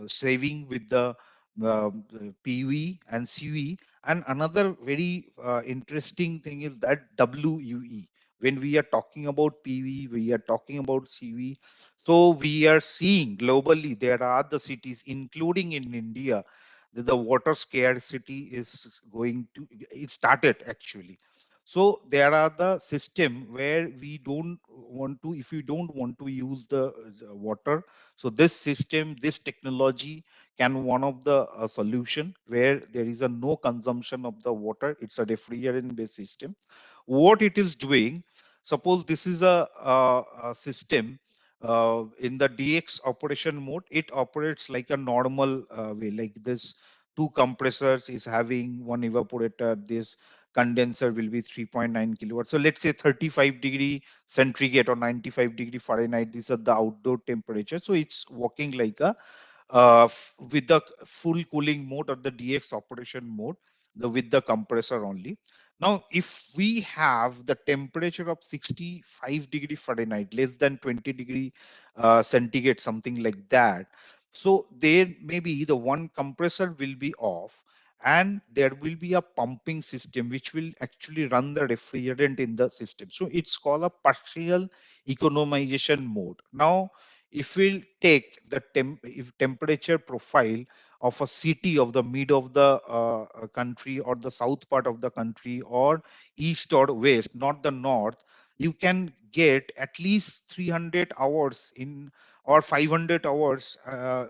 saving with the PV and CV. And another very interesting thing is that WUE. When we are talking about PV, we are talking about CV. So we are seeing globally there are the cities, including in India, the water scarcity is going to, it started actually. So there are the system where we don't want to, if we don't want to use the water, so this system, this technology can one of the solution where there is a no consumption of the water. It's a refrigerant based system. What it is doing, suppose this is a system in the DX operation mode, it operates like a normal way, like this two compressors is having one evaporator, this condenser will be 3.9 kilowatts. So let's say 35-degree centigrade or 95-degree Fahrenheit, these are the outdoor temperature. So it's working like a with the full cooling mode or the DX operation mode, with the compressor only. Now, if we have the temperature of 65-degree Fahrenheit, less than 20-degree centigrade, something like that, so there maybe the one compressor will be off and there will be a pumping system which will actually run the refrigerant in the system. So it's called a partial economization mode. Now, if we'll take the if temperature profile of a city of the mid of the country or the south part of the country or east or west, not the north, you can get at least 300 hours in or 500 hours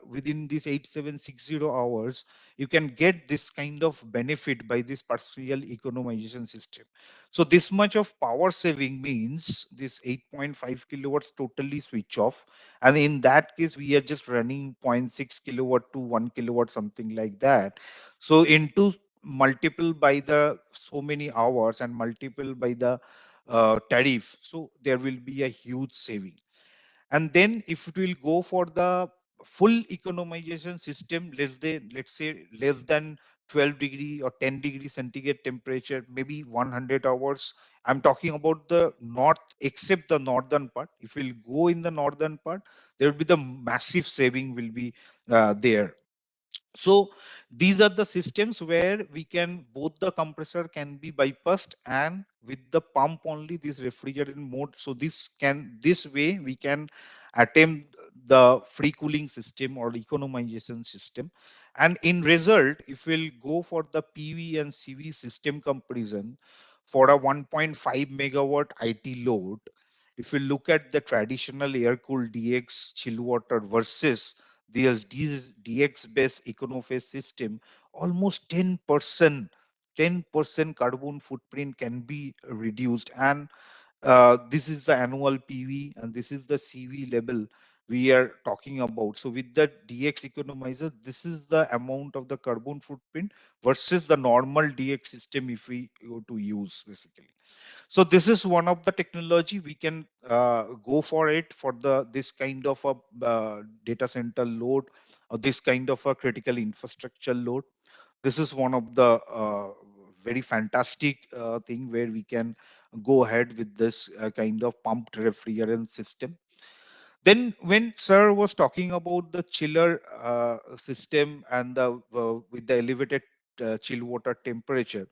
within this 8760 hours. You can get this kind of benefit by this partial economization system. So this much of power saving means this 8.5 kilowatts totally switch off, and in that case we are just running zero point 0.6 kilowatt to 1 kilowatt, something like that. So into multiple by the so many hours and multiple by the tariff, so there will be a huge saving. And then if it will go for the full economization system, let's say less than 12 degree or 10 degree centigrade temperature, maybe 100 hours. I'm talking about the north, except the northern part. If we'll go in the northern part, there will be the massive saving will be there. So these are the systems where we can, both the compressor can be bypassed, and with the pump only this refrigerant mode. So this way we can attempt the free cooling system or economization system. And in result, if we'll go for the PV and CV system comparison for a 1.5 megawatt IT load, if we look at the traditional air cooled DX chill water versus this DX based econophase system, almost 10% carbon footprint can be reduced. And this is the annual PV and this is the CV level we are talking about. So with the DX economizer, this is the amount of the carbon footprint versus the normal DX system if we go to use basically. So this is one of the technology we can go for it for the this kind of a data center load or this kind of a critical infrastructure load. This is one of the very fantastic thing where we can go ahead with this kind of pumped refrigerant system. Then when sir was talking about the chiller system and the with the elevated chill water temperature,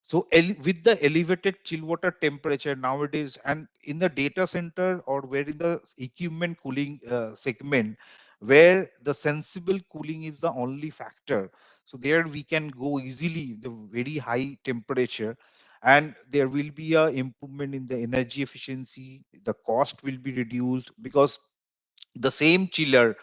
so with the elevated chill water temperature nowadays, and in the data center or where in the equipment cooling segment, where the sensible cooling is the only factor. So there we can go easily the very high temperature, and there will be a improvement in the energy efficiency. The cost will be reduced because the same chiller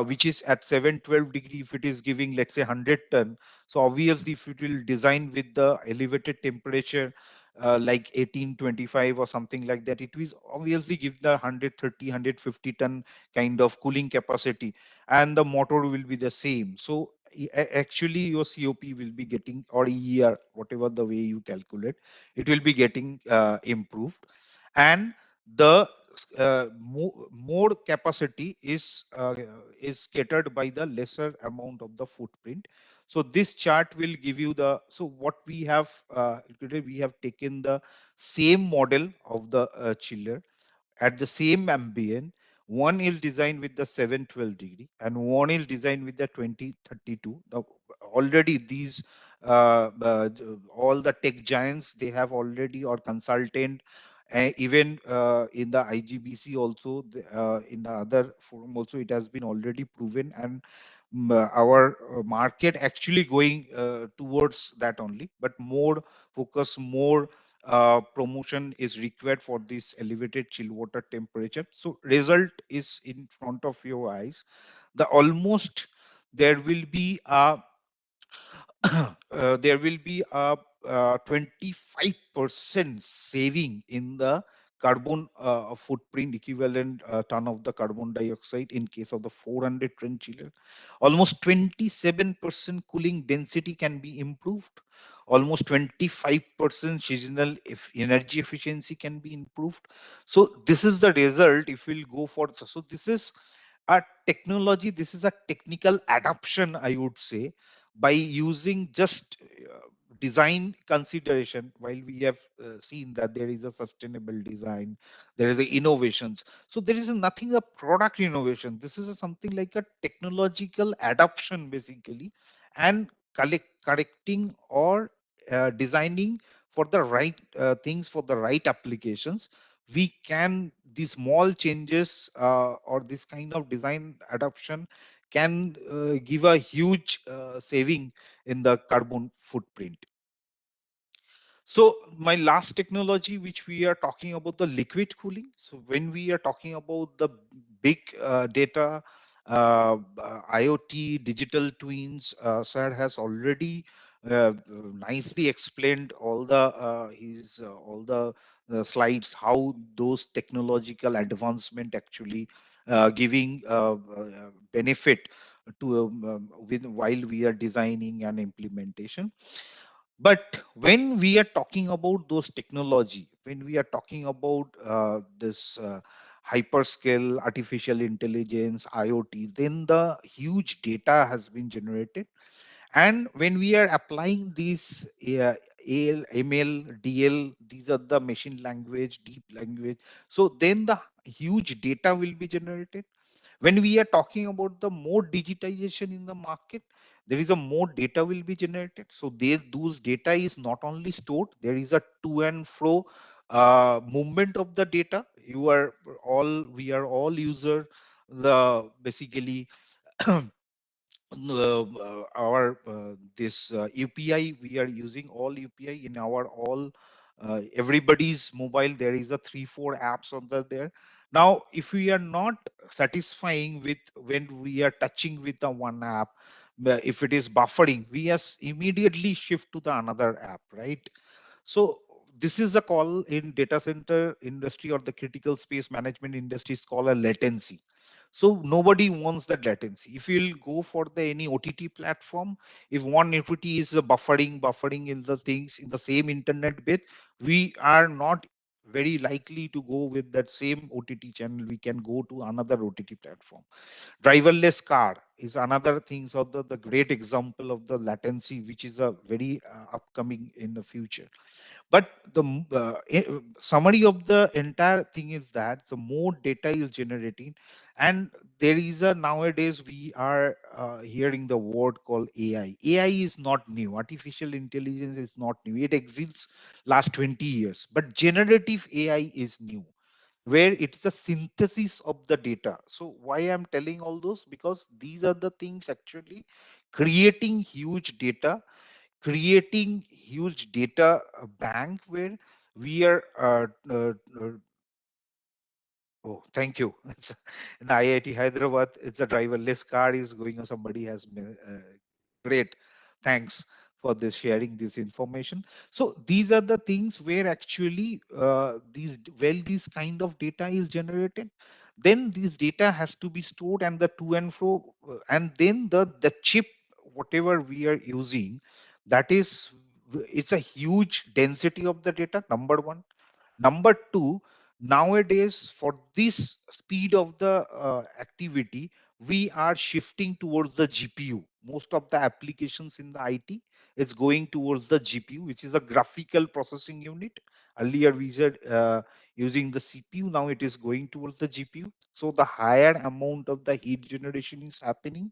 which is at 712 degree, if it is giving let's say 100 ton, so obviously if it will design with the elevated temperature like 1825 or something like that, it will obviously give the 130 ton kind of cooling capacity, and the motor will be the same. So actually your COP will be getting, or ER, whatever the way you calculate, it will be getting improved. And the more capacity is catered by the lesser amount of the footprint. So this chart will give you the, so what we have today, we have taken the same model of the chiller at the same ambient. One is designed with the 712 degree and one is designed with the 2032. Now, already these all the tech giants, they have already, or consultant, even in the IGBC also, in the other forum also, it has been already proven. And our market actually going towards that only, but more focus, more promotion is required for this elevated chill water temperature. So result is in front of your eyes. The almost there will be a there will be a 25% saving in the carbon footprint equivalent ton of the carbon dioxide in case of the 400 ton chiller. Almost 27% cooling density can be improved. Almost 25% seasonal energy efficiency can be improved. So this is the result if we'll go for. So this is a technology, this is a technical adoption, I would say, by using just design consideration. While we have seen that there is a sustainable design, there is a innovations, so there is nothing a product innovation. This is something like a technological adoption basically, and correcting or designing for the right things for the right applications. We can, these small changes or this kind of design adoption can give a huge saving in the carbon footprint. So my last technology, which we are talking about, the liquid cooling. So when we are talking about the big data, IoT, digital twins, sir has already nicely explained all the his all the slides, how those technological advancement actually giving benefit to with while we are designing and implementation. But when we are talking about those technology, when we are talking about this hyperscale artificial intelligence, IoT, then the huge data has been generated, And when we are applying these AL, ML, DL, these are the machine language, deep language. So then the huge data will be generated. When we are talking about the more digitization in the market, there is a more data will be generated. So there, those data is not only stored, there is a to and fro movement of the data. You are all, we are all user, the basically our this UPI, we are using all UPI in our all everybody's mobile. There is a 3 4 apps on there. Now if we are not satisfying with when we are touching with the one app, if it is buffering, we immediately shift to the another app, right? So this is a call in data center industry or the critical space management industry is called a latency. So nobody wants that latency. If you'll go for the any OTT platform, if one OTT is buffering in the things in the same internet bit, we are not very likely to go with that same OTT channel. We can go to another OTT platform. Driverless car is another thing. So the great example of the latency, which is a very upcoming in the future. But the summary of the entire thing is that the more data is generating, and there is a nowadays we are hearing the word called AI is not new, artificial intelligence is not new, it exists last 20 years, but generative AI is new, where it's a synthesis of the data. So why I'm telling all those, because these are the things actually creating huge data, creating huge data bank where we are oh, thank you. It's in IIT Hyderabad, it's a driverless car is going on. Somebody has great. Thanks for this sharing this information. So these are the things where actually these these kind of data is generated. Then this data has to be stored and the to and fro, and then the chip whatever we are using, that is it's a huge density of the data. Number one. Number two, nowadays for this speed of the activity, we are shifting towards the GPU. Most of the applications in the IT is going towards the GPU, which is a graphical processing unit. Earlier we said using the CPU, now it is going towards the GPU. So the higher amount of the heat generation is happening.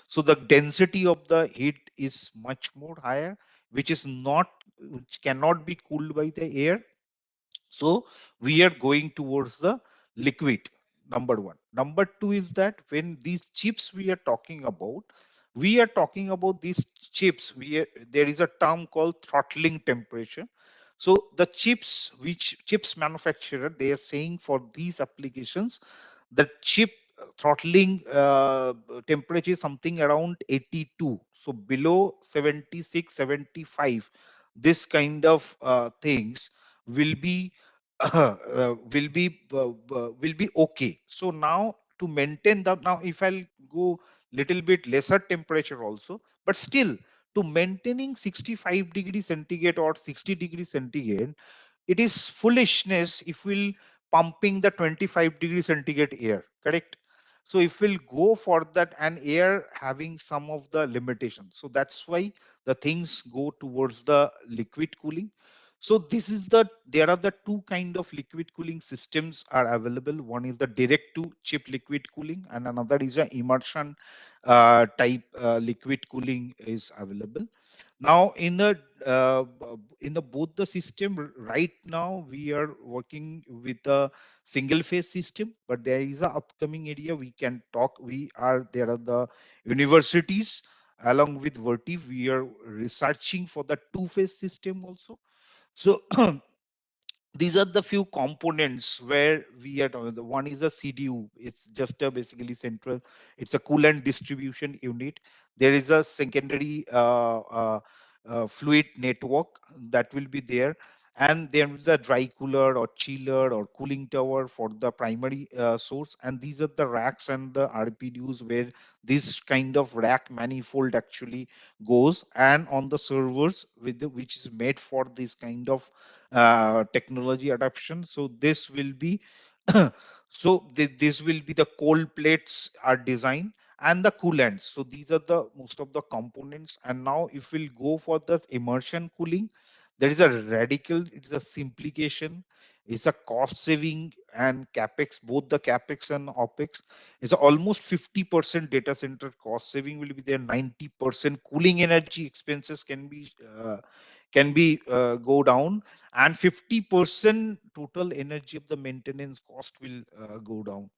So the density of the heat is much more higher, which is not, which cannot be cooled by the air. So we are going towards the liquid, number one. Number two is that when these chips we are talking about these chips, there is a term called throttling temperature. So the chips, which chips manufacturer, they are saying for these applications, the chip throttling temperature is something around 82. So below 76, 75, this kind of things will be will be okay. So now to maintain that, now if I'll go little bit lesser temperature also, but still to maintaining 65 degrees centigrade or 60 degrees centigrade, it is foolishness if we'll pumping the 25 degrees centigrade air, correct? So if we'll go for that, and air having some of the limitations, so that's why the things go towards the liquid cooling. So this is the, there are the two kind of liquid cooling systems are available. One is the direct to chip liquid cooling, and another is a immersion type liquid cooling is available. Now in the both the system right now we are working with a single phase system, but there is a upcoming area we can talk. We are, there are the universities along with Vertiv, we are researching for the two phase system also. So these are the few components where we are talking. The one is a CDU. It's just a basically central. It's a coolant distribution unit. There is a secondary fluid network that will be there, and there is a dry cooler or chiller or cooling tower for the primary source. And these are the racks and the RPDUs where this kind of rack manifold actually goes, and on the servers with which is made for this kind of technology adoption. So this will be so this will be the cold plates are designed, and the coolant. So these are the most of the components. And now if we'll go for the immersion cooling, there is a radical, it's a simplification, it's a cost saving and capex, both the capex and opex. It's almost 50% data center cost saving will be there. 90% cooling energy expenses can be go down, and 50% total energy of the maintenance cost will go down.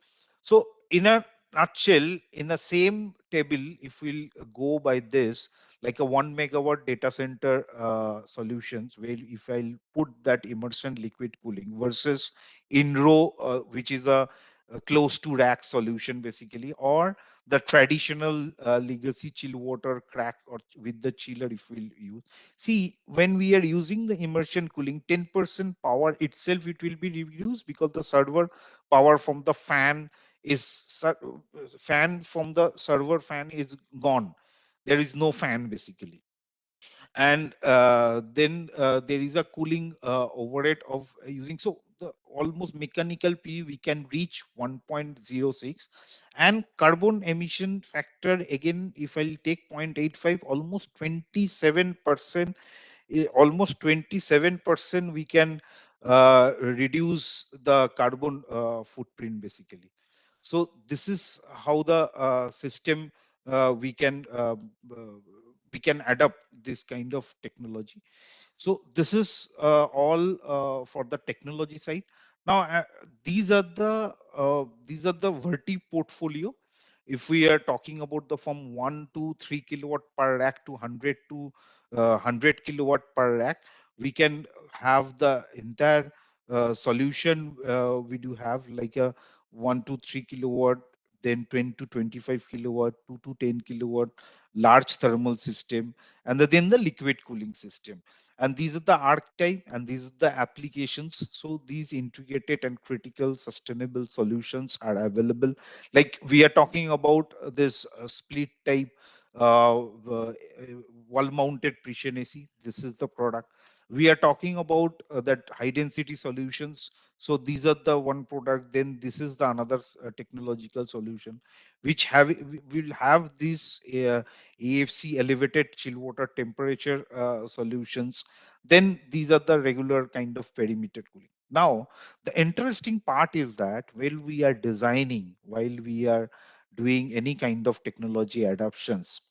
So in a nutshell, in the same table, if we'll go by this, like a 1 megawatt data center solutions, where if I'll put that immersion liquid cooling versus in-row, which is a close to rack solution basically, or the traditional legacy chill water crack or with the chiller if we'll use. See, when we are using the immersion cooling, 10% power itself, it will be reduced because the server power from the fan is fan from the server fan is gone. There is no fan basically. And then there is a cooling overhead of using, so the almost mechanical P we can reach 1.06, and carbon emission factor again if I'll take 0.85, almost 27%, almost 27% we can reduce the carbon footprint basically. So this is how the system we can we can adapt this kind of technology. So this is all for the technology side. Now these are the verti portfolio. If we are talking about the from 1 to 3 kilowatt per rack to 100 to 100 kilowatt per rack, we can have the entire solution. We do have like a 1 to 3 kilowatt, then 20 to 25 kilowatt, 2 to 10 kilowatt large thermal system, and then the liquid cooling system. And these are the archetype and these are the applications. So these integrated and critical sustainable solutions are available. Like we are talking about this split type wall mounted precision AC. This is the product. We are talking about that high density solutions. So these are the one product. Then this is the another technological solution which have will have these AFC elevated chill water temperature solutions. Then these are the regular kind of perimeter cooling. Now, the interesting part is that while we are designing, while we are doing any kind of technology adoptions,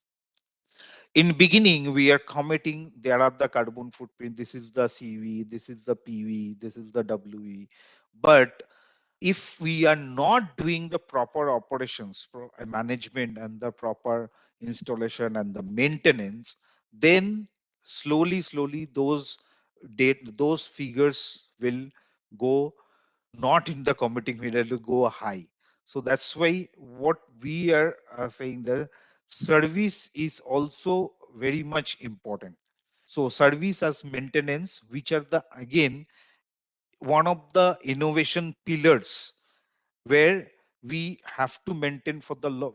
in beginning we are committing there are the carbon footprint, this is the CV, this is the PV, this is the WE. But if we are not doing the proper operations management and the proper installation and the maintenance, then slowly those figures will go not in the committing, it will go high. So that's why what we are saying, the service is also very much important. So service as maintenance, which are the again one of the innovation pillars where we have to maintain for the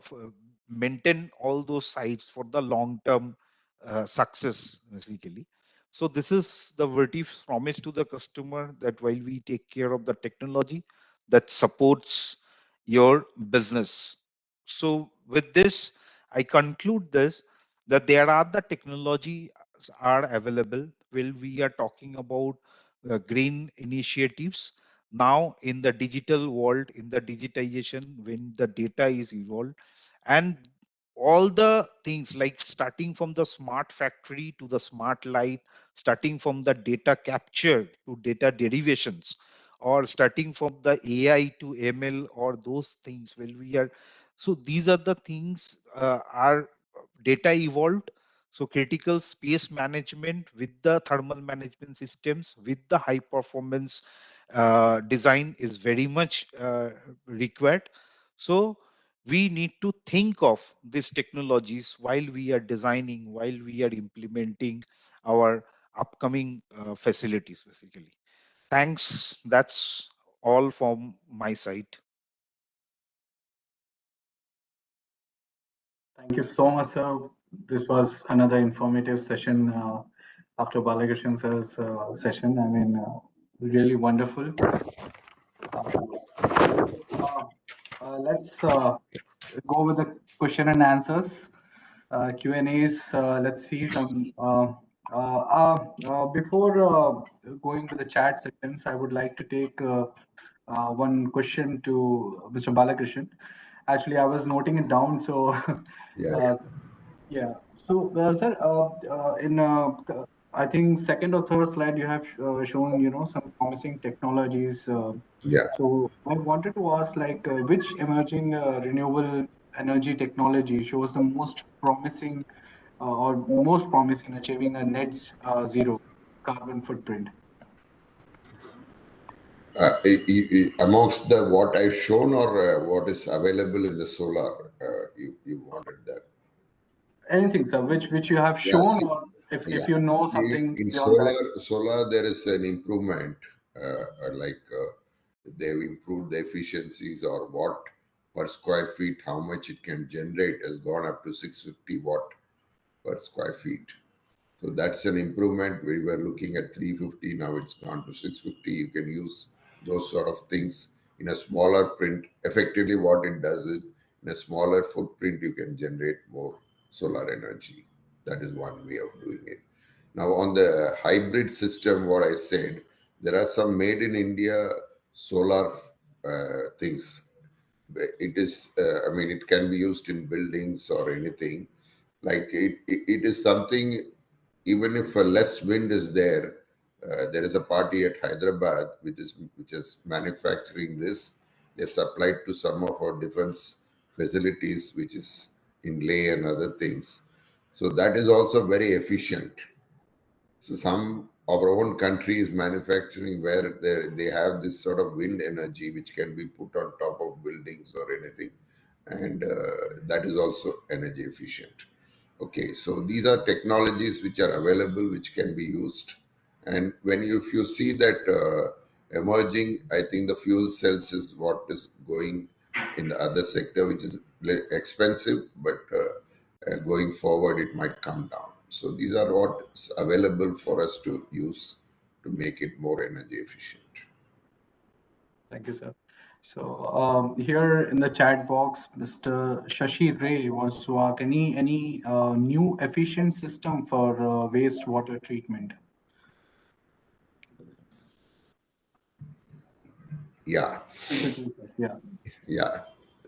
maintain all those sites for the long term success basically. So this is the Vertif promise to the customer, that while we take care of the technology that supports your business. So with this I conclude this, that there are the technology are available while we are talking about green initiatives. Now in the digital world, in the digitization, when the data is evolved, and all the things like starting from the smart factory to the smart light, starting from the data capture to data derivations, or starting from the AI to ML, or those things will we are. So these are the things are data evolved. So critical space management with the thermal management systems with the high performance design is very much required. So we need to think of these technologies while we are designing, while we are implementing our upcoming facilities basically. Thanks. That's all from my side. Thank you so much, sir. This was another informative session after Balakrishnan sir's session. I mean, really wonderful. Let's go with the question and answers. Q&As. Let's see some. Before going with the chat sections, I would like to take one question to Mr. Balakrishnan. Actually, I was noting it down, so Yeah, uh, yeah. So, sir, in I think second or third slide, you have shown, some promising technologies. yeah. So I wanted to ask, like, which emerging renewable energy technology shows the most promising or most promise in achieving a net zero carbon footprint? Amongst the what I've shown or what is available in the solar, you wanted that. Anything, sir, which you have Yeah, shown, see, or if yeah. you know See, something in beyond that. solar there is an improvement, they've improved the efficiencies or what per square feet, how much it can generate has gone up to 650 watt per square feet. So that's an improvement. We were looking at 350, now it's gone to 650. You can use those sort of things in a smaller print. Effectively, what it does is in a smaller footprint, you can generate more solar energy. That is one way of doing it. Now, on the hybrid system, what I said, there are some made in India solar things. It is, I mean, it can be used in buildings or anything. Like it is something, even if a less wind is there, there is a party at Hyderabad which is manufacturing this. They've supplied to some of our defense facilities, which is in Leh and other things. So that is also very efficient. So some of our own country is manufacturing where they have this sort of wind energy which can be put on top of buildings or anything, and that is also energy efficient. Okay, so these are technologies which are available, which can be used. And if you see that emerging, I think the fuel cells is what is going in the other sector, which is expensive, but going forward it might come down. So these are what's available for us to use to make it more energy efficient. Thank you, sir. So here in the chat box, Mr. Shashi Ray wants to ask any new efficient system for wastewater treatment. Yeah. Yeah. Yeah.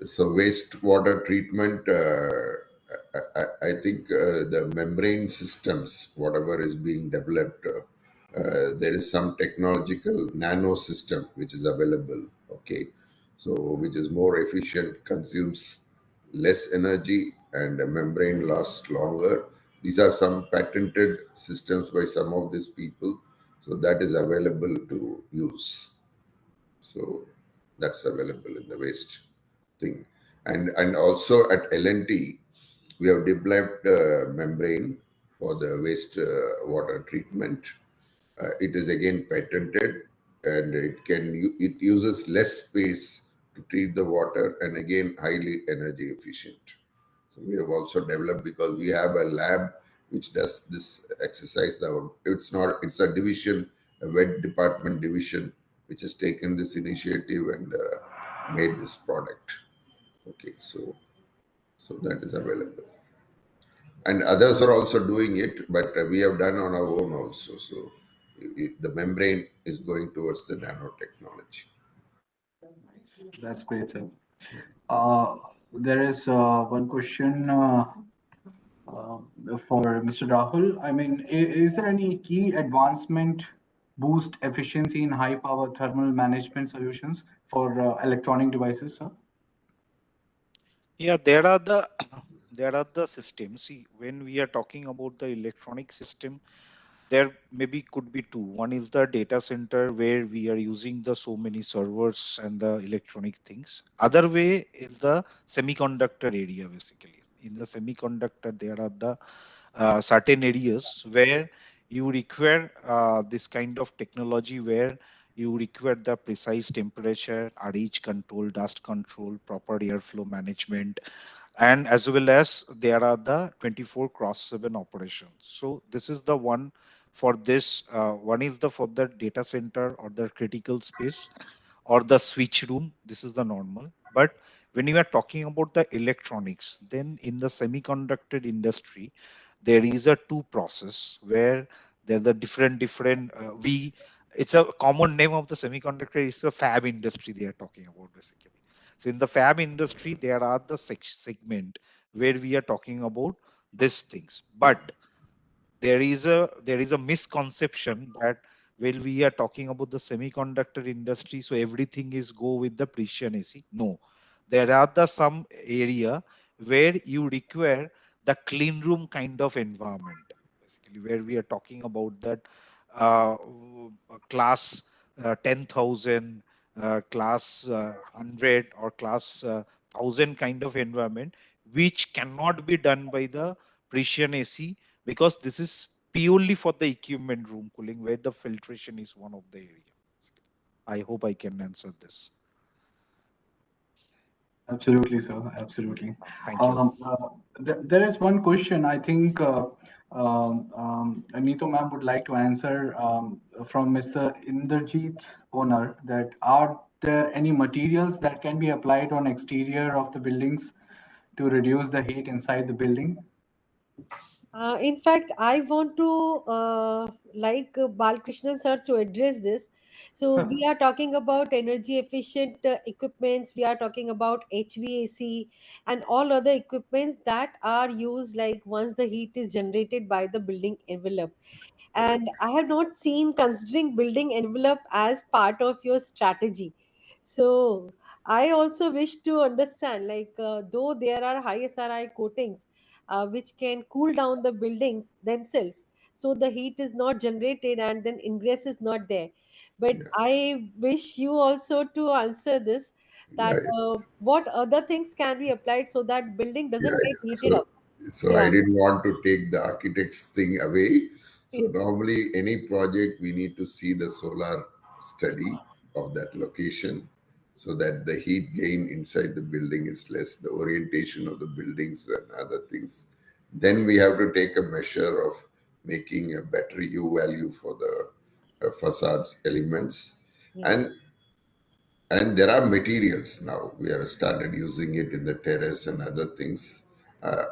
So wastewater treatment, I think the membrane systems, whatever is being developed, there is some technological nano system which is available. Okay. So which is more efficient, consumes less energy, and the membrane lasts longer. These are some patented systems by some of these people. So that is available to use. So that's available in the waste thing. And also at LNT, we have developed a membrane for the waste water treatment. It is again patented, and it uses less space to treat the water, and again highly energy efficient. So we have also developed, because we have a lab which does this exercise. Now it's a division, a wet department division, which has taken this initiative and made this product. Okay, so that is available, and others are also doing it, but we have done on our own also. So the membrane is going towards the nanotechnology. That's great, sir. There is one question uh, for Mr. Rahul. I mean, is there any key advancement boost efficiency in high power thermal management solutions for electronic devices, sir? Yeah, there are the systems. See, when we are talking about the electronic system, there maybe could be two. One is the data center where we are using the so many servers and the electronic things. Other way is the semiconductor area. Basically, in the semiconductor there are the certain areas where you require this kind of technology, where you require the precise temperature, RH control, dust control, proper airflow management, and as well as there are the 24 cross 7 operations. So this is the one for this. One is the for the data center or the critical space or the switch room. This is the normal. But when you are talking about the electronics, then in the semiconductor industry, there is a two process where there are the different we it's a common name of the semiconductor is the fab industry they are talking about basically. So in the fab industry, there are the segment where we are talking about these things. But there is a misconception that when we are talking about the semiconductor industry, so everything is go with the precision AC. No, there are the some area where you require the clean room kind of environment, basically where we are talking about that class 10,000, class 100 or class 1,000 kind of environment, which cannot be done by the precision AC, because this is purely for the equipment room cooling where the filtration is one of the area. I hope I can answer this. Absolutely, sir. Absolutely. Thank you. There is one question I think Neetu ma'am would like to answer from Mr. Inderjeet Owner, that are there any materials that can be applied on exterior of the buildings to reduce the heat inside the building? In fact, I want to Balkrishnan sir to address this. So we are talking about energy efficient equipments. We are talking about HVAC and all other equipments that are used like once the heat is generated by the building envelope. And I have not seen considering building envelope as part of your strategy. So I also wish to understand, though there are high SRI coatings which can cool down the buildings themselves, so the heat is not generated and then ingress is not there. But Yeah, I wish you also to answer this, that yeah, what other things can be applied so that building yeah, doesn't get yeah. heated up. So I Yeah. didn't want to take the architect's thing away. Yeah. So normally any project we need to see the solar study of that location so that the heat gain inside the building is less, the orientation of the buildings and other things. Then we have to take a measure of making a better U value for the facades elements. Yeah. And there are materials now. We have started using it in the terrace and other things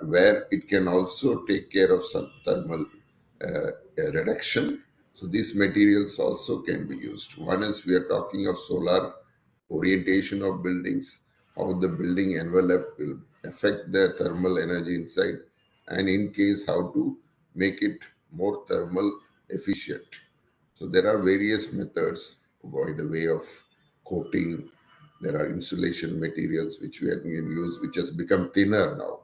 where it can also take care of some thermal reduction. So these materials also can be used. One is we are talking of solar orientation of buildings, how the building envelope will affect the thermal energy inside, and in case how to make it more thermal efficient. So there are various methods by the way of coating. There are insulation materials which we can use, which has become thinner now,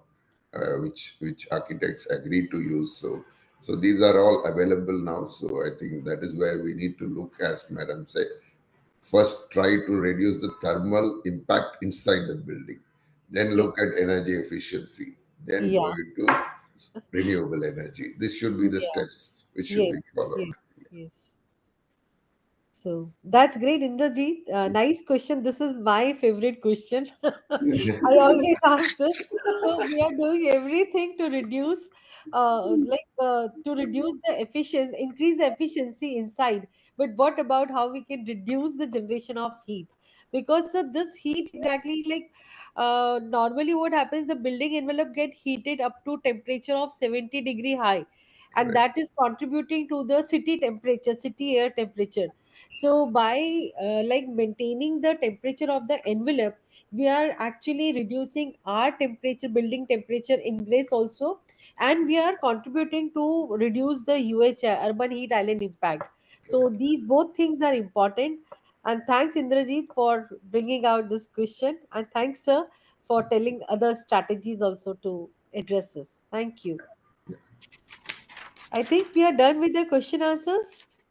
which architects agree to use. So these are all available now. So I think that is where we need to look, as Madam said. First, try to reduce the thermal impact inside the building. Then Yeah. look at energy efficiency. Then go Yeah. into renewable energy. This should be the Yeah. steps which should Yes. be followed. Yes. Yes. So that's great, Indrajit. Nice question. This is my favorite question. I always ask this. So we are doing everything to reduce, to reduce the efficiency, increase the efficiency inside. But what about how we can reduce the generation of heat? Because this heat exactly normally what happens, the building envelope get heated up to temperature of 70-degree high, and Correct. that is contributing to the city temperature, city air temperature. So by maintaining the temperature of the envelope, we are actually reducing our temperature, building temperature ingress also, and we are contributing to reduce the urban heat island impact. So these both things are important. And thanks Indrajit for bringing out this question, and thanks sir for telling other strategies also to address this. Thank you. I think we are done with the question answers,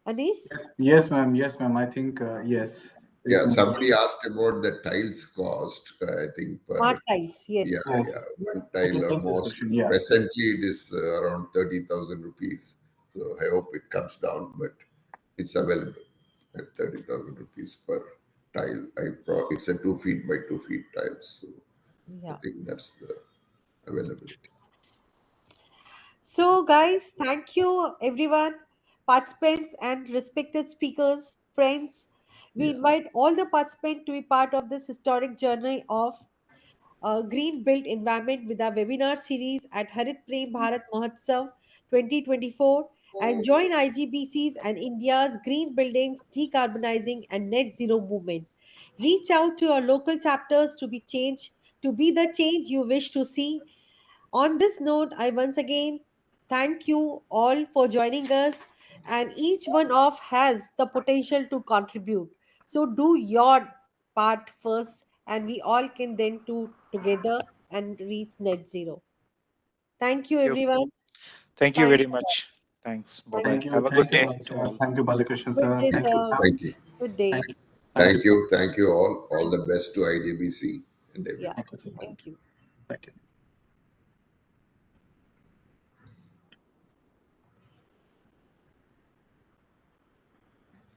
Anish. Yes, yes, ma'am. Yes, ma'am. I think yes. There's Yeah, no somebody question. asked about the tiles cost. I think Smart per, tiles, yeah, yes. Yes. yeah, one Okay, tile take this almost. question. Yeah. Presently, it is around 30,000 rupees. So I hope it comes down, but it's available at 30,000 rupees per tile. It's a 2 feet by 2 feet tiles. So I Yeah. think that's the availability. So, guys, thank you, everyone, participants and respected speakers, friends. We Yeah, invite all the participants to be part of this historic journey of green built environment with our webinar series at Harit Prem Bharat Mahotsav 2024 and join IGBC's and India's green buildings, decarbonizing and net zero movement. Reach out to your local chapters to be the change you wish to see. On this note, I once again thank you all for joining us, and each one of has the potential to contribute. So do your part first, and we all can then do together and reach net zero. Thank you, Thank you. everyone. Thank you Thank very you. much. Thanks. Bye Thank bye. Thank you. you. Have a good Thank you, day Bal to sir. all. Thank you, Balakrishnan Good sir. day, Thank you. sir. Thank you. Good day. Thank you. Thank you. Thank you. Thank you all. All the best to IGBC and Yeah. everyone. Thank you, sir. Thank you. Thank you.